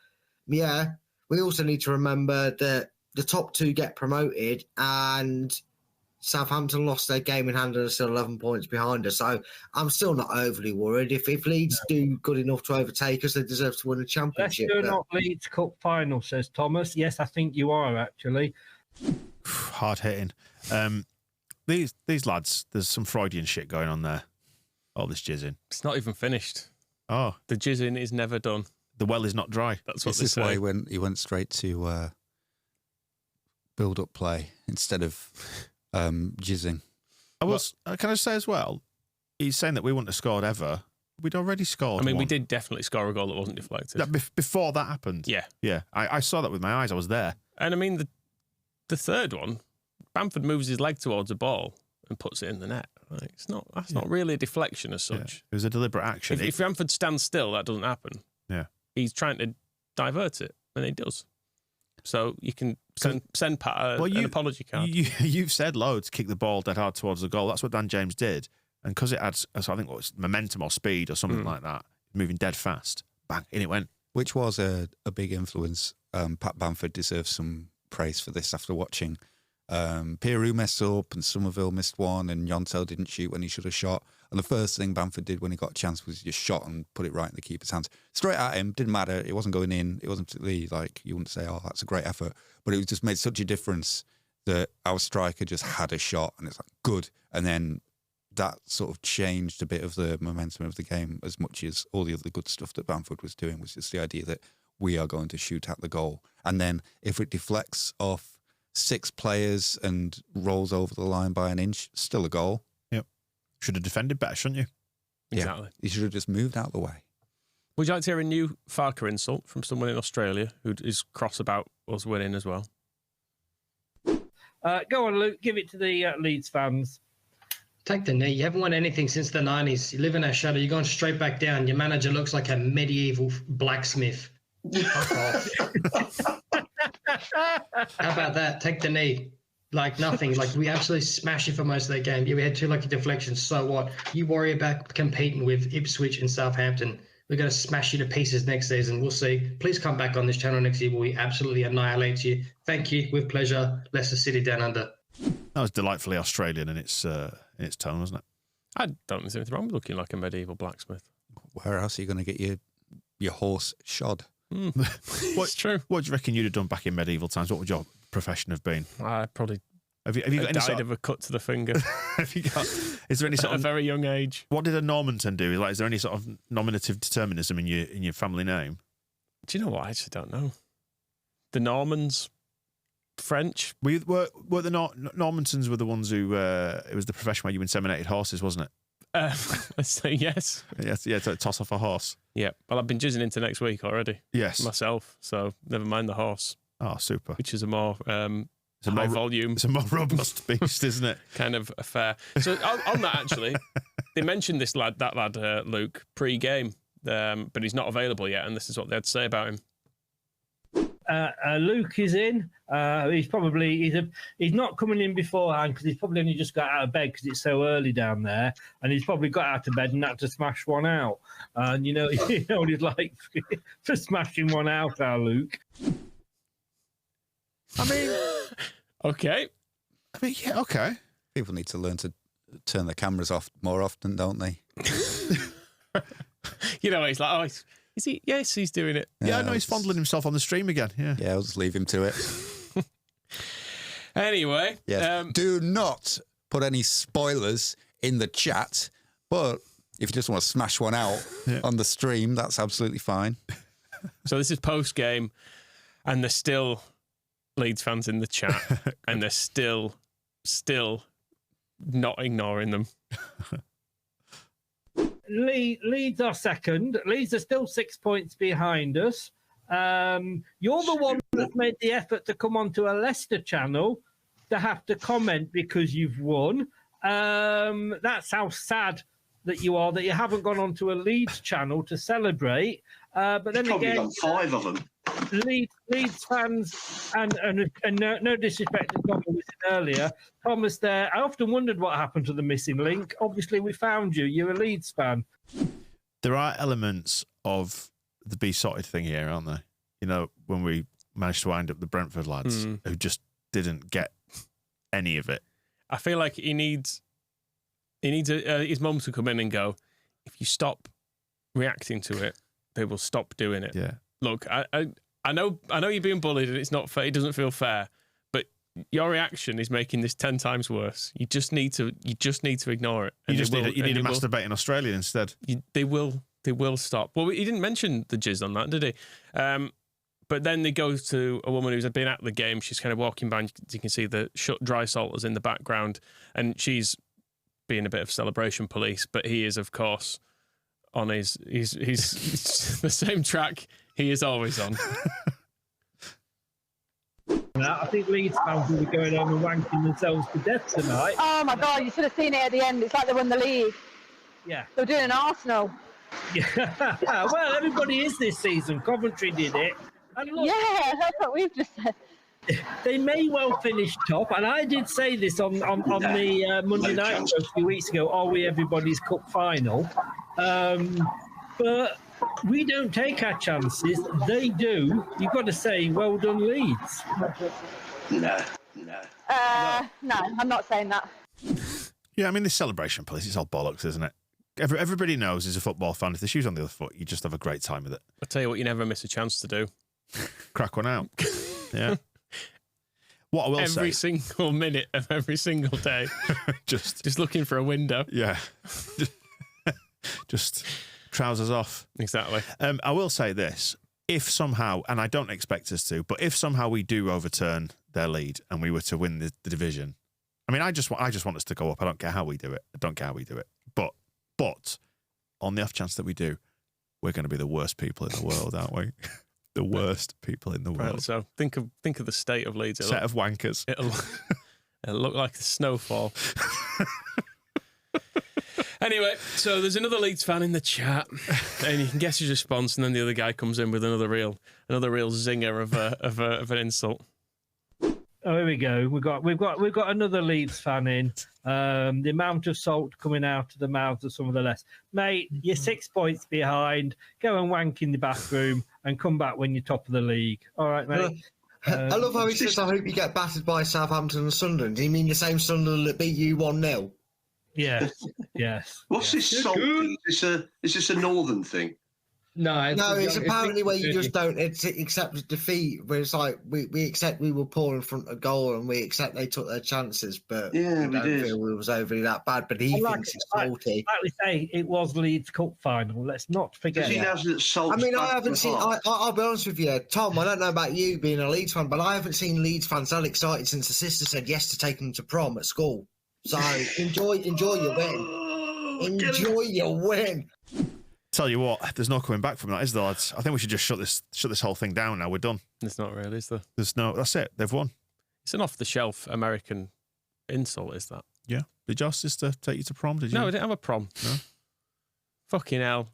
yeah, we also need to remember that the top 2 get promoted, and Southampton lost their game in hand and are still 11 points behind us. So I'm still not overly worried. If Leeds do good enough to overtake us, they deserve to win a championship. Leicester not Leeds Cup final, says Thomas. Yes, I think you are, actually. Hard hitting. These lads, there's some Freudian shit going on there. All this jizzing. It's not even finished. Oh. The jizzing is never done. The well is not dry. That's what this they is say. why he went straight to build-up play instead of jizzing. Can I say as well, he's saying that we wouldn't have scored ever. We'd already scored. I mean, one. we did definitely score a goal that wasn't deflected. Before that happened. Yeah. Yeah. I saw that with my eyes. I was there. And I mean, the third one, Bamford moves his leg towards a ball and puts it in the net. Like, that's not really a deflection as such. Yeah. It was a deliberate action. If Bamford stands still, that doesn't happen. Yeah. He's trying to divert it, and he does. So you can send Pat an apology card. You've said loads, kick the ball dead hard towards the goal. That's what Dan James did. And because it adds, I think, momentum or speed or something like that, moving dead fast, bang, in it went. Which was a big influence. Pat Bamford deserves some praise for this after watching Peru messed up and Somerville missed one and Yontel didn't shoot when he should have shot. And the first thing Bamford did when he got a chance was just shot and put it right in the keeper's hands. Straight at him, didn't matter. It wasn't going in. It wasn't particularly like, you wouldn't say, oh, that's a great effort. But it just made such a difference that our striker just had a shot and it's like, good. And then that sort of changed a bit of the momentum of the game as much as all the other good stuff that Bamford was doing was just the idea that we are going to shoot at the goal. And then if it deflects off 6 players and rolls over the line by an inch, still a goal. Yep. Should have defended better, shouldn't you? Exactly. Yeah. You should have just moved out of the way. Would you like to hear a new Farker insult from someone in Australia who is cross about us winning as well? Go on, Luke. Give it to the Leeds fans. Take the knee. You haven't won anything since the 90s. You live in our shadow. You're going straight back down. Your manager looks like a medieval blacksmith. Fuck off. How about that? Take the knee. Like nothing. Like we absolutely smashed you for most of that game. Yeah, we had 2 lucky deflections. So what? You worry about competing with Ipswich and Southampton. We're going to smash you to pieces next season. We'll see. Please come back on this channel next year where we absolutely annihilate you. Thank you. With pleasure. Leicester City down under. That was delightfully Australian in its tone, wasn't it? I don't think there's anything wrong with looking like a medieval blacksmith. Where else are you going to get your horse shod? What's true? What do you reckon you'd have done back in medieval times? What would your profession have been? I probably have you got any died of a cut to the finger. Have you got? Is there any sort at of a very young age? What did a Normanton do? Like, is there any sort of nominative determinism in your family name? Do you know what? I actually don't know. The Normans, French. Were the Normantons were the ones who it was the profession where you inseminated horses, wasn't it? Let's say yes. Yes, yeah, to toss off a horse. Yeah, well, I've been jizzing into next week already. Yes, myself. So never mind the horse. Oh, super. Which is a more high volume. It's a more robust beast, isn't it? Kind of affair. So on that, actually, they mentioned that lad, Luke, pre-game, but he's not available yet, and this is what they had to say about him. Luke is in. He's not coming in beforehand because he's probably only just got out of bed because it's so early down there, and he's probably got out of bed and had to smash one out. And you know what he's like for smashing one out, our Luke. I mean, okay. I mean, yeah, okay. People need to learn to turn the cameras off more often, don't they? You know, he's like, oh, is he? Yes, he's doing it. Yeah, I know he's fondling himself on the stream again. Yeah, I'll just leave him to it. Anyway, do not put any spoilers in the chat. But if you just want to smash one out on the stream, that's absolutely fine. So this is post game, and they're still Leeds fans in the chat, and they're still not ignoring them. Leeds are second. Leeds are still 6 points behind us. You're the one that made the effort to come onto a Leicester channel to have to comment because you've won. That's how sad that you are that you haven't gone onto a Leeds channel to celebrate. But then Probably again, got 5 of them. Leeds fans, and no disrespect to Tom who was in earlier, Thomas there. I often wondered what happened to the missing link. Obviously, we found you. You're a Leeds fan. There are elements of the besotted thing here, aren't there? You know, when we managed to wind up the Brentford lads who just didn't get any of it. I feel like he needs his mum to come in and go, if you stop reacting to it, they will stop doing it. Yeah. Look, I know you're being bullied and it's not fair. It doesn't feel fair, but your reaction is making this 10 times worse. You just need to ignore it. You need a masturbating Australian instead. They will stop. Well, he didn't mention the jizz on that, did he? But then they go to a woman who's been at the game. She's kind of walking by, and you can see the shut dry salters in the background, and she's being a bit of celebration police. But he is, of course, on he's the same track he is always on. I think Leeds fans will be going home and wanking themselves to death tonight. Oh my God, you should have seen it at the end. It's like they won the league. Yeah. They're doing an Arsenal. Yeah. Well, everybody is this season. Coventry did it. And look, yeah, that's what we've just said. They may well finish top, and I did say this on the Monday night show a few weeks ago. Are we everybody's cup final? But we don't take our chances. They do. You've got to say, well done, Leeds. No. No, I'm not saying that. Yeah, I mean, this celebration police, it's all bollocks, isn't it? Everybody knows as a football fan, if the shoe's on the other foot, you just have a great time with it. I'll tell you what, you never miss a chance to do. Crack one out. Yeah. What I will say... Every single minute of every single day. just looking for a window. Yeah. Just trousers off. Exactly. I will say this. If somehow, and I don't expect us to, but if somehow we do overturn their lead and we were to win the division, I mean, I just want us to go up. I don't care how we do it. But on the off chance that we do, we're going to be the worst people in the world, aren't we? The worst people in the world. Right, so think of the state of Leeds. Set of wankers. It'll look like the snowfall. Anyway, so there's another Leeds fan in the chat, and you can guess his response, and then the other guy comes in with another real zinger of an insult. Oh, here we go. We've got another Leeds fan in. The amount of salt coming out of the mouths of some of the less. Mate, you're 6 points behind. Go and wank in the bathroom and come back when you're top of the league. All right, mate. I love how he says, I hope you get battered by Southampton and Sunderland. Do you mean the same Sunderland that beat you 1-0? Yes. What's this salt thing? Is this a northern thing? No, it's apparently where you just don't accept defeat. Where it's like we accept we were poor in front of goal and we accept they took their chances, but we don't feel it was overly that bad. But he thinks it's salty. Like we say, it was Leeds Cup final. Let's not forget. He knows that salt's I mean, I bad haven't for seen. heart. I'll be honest with you, Tom. I don't know about you being a Leeds fan, but I haven't seen Leeds fans that excited since the sister said yes to take them to prom at school. So enjoy your win. Enjoy your win. Tell you what, there's no coming back from that, is there, lads? I think we should just shut this whole thing down now. We're done. There's not really, is there? That's it. They've won. It's an off-the-shelf American insult, is that? Yeah. Did your sister take you to prom? Did you? No, we didn't have a prom. No. Fucking hell.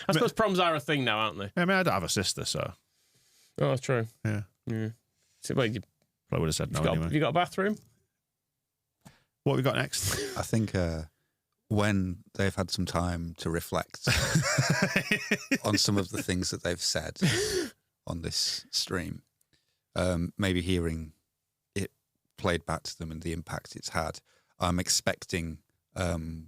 I suppose proms are a thing now, aren't they? I mean, I don't have a sister, so. Oh, that's true. Yeah. So, well, you probably would have said no anyway. Have you got a bathroom? What have we got next? I think when they've had some time to reflect on some of the things that they've said on this stream, maybe hearing it played back to them and the impact it's had, I'm expecting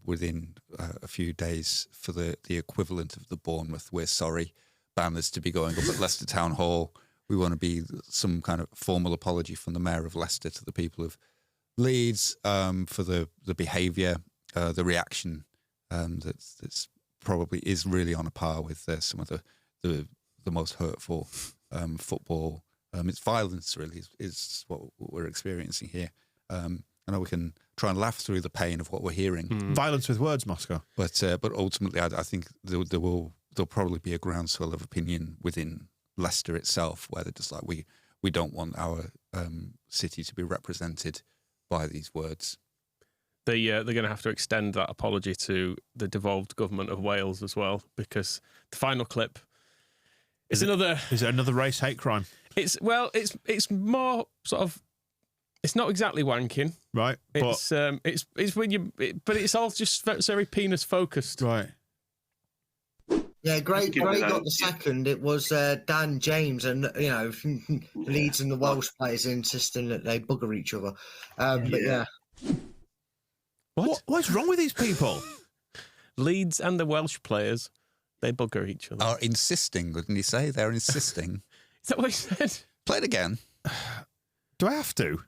within a few days for the equivalent of the Bournemouth "We're sorry" banners to be going up at Leicester Town Hall. We want to be some kind of formal apology from the Mayor of Leicester to the people of Leeds for the behaviour, the reaction that's probably is really on a par with some of the most hurtful football. It's violence, really, is what we're experiencing here. I know we can try and laugh through the pain of what we're hearing. Violence with words, Moscow. But ultimately, I think there'll probably be a groundswell of opinion within Leicester itself, where they're just like, we don't want our city to be represented by these words. They're going to have to extend that apology to the devolved government of Wales as well, because the final clip is another. Is it another race hate crime? It's more sort of. It's not exactly wanking, right? It's when you, but it's all just very penis focused, right? Yeah, great got the second. It was Dan James, and Leeds and the Welsh players insisting that they bugger each other. But yeah. What's wrong with these people? Leeds and the Welsh players, they bugger each other. Are insisting, wouldn't you say? They're insisting. Is that what he said? Play it again. Do I have to?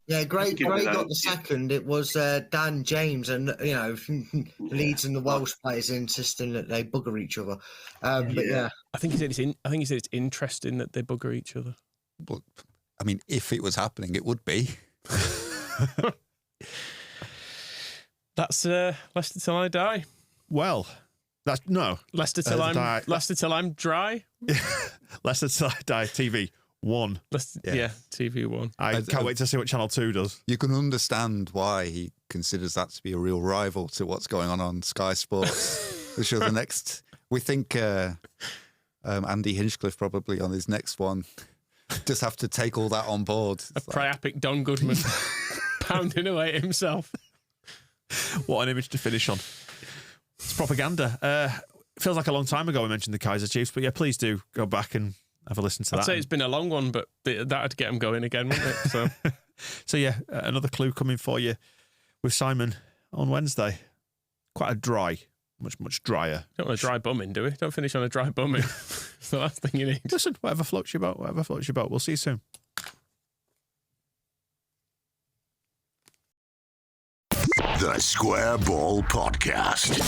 Yeah, great got the second. It was Dan James, and Leeds and the Welsh players insisting that they bugger each other. But yeah, I think he said it's interesting that they bugger each other. Well, I mean, if it was happening, it would be. That's Leicester till I die. Well, that's no Leicester till Leicester till I'm dry. Leicester till I die. TV 1. Yeah, TV 1. I can't wait to see what Channel 2 does. You can understand why he considers that to be a real rival to what's going on Sky Sports. Which are the next. We think Andy Hinchcliffe probably on his next one. Just have to take all that on board. A priapic Don Goodman pounding away at himself. What an image to finish on. It's propaganda. Feels like a long time ago we mentioned the Kaiser Chiefs, but yeah, please do go back and have a listen to that. I'd say it's been a long one, but that'd get them going again, wouldn't it? So, so yeah, another clue coming for you with Simon on Wednesday. Quite a dry, much drier. Don't want a dry bumming, do we? Don't finish on a dry bumming. It's the last thing you need. Listen, whatever floats your boat, We'll see you soon. The Square Ball Podcast.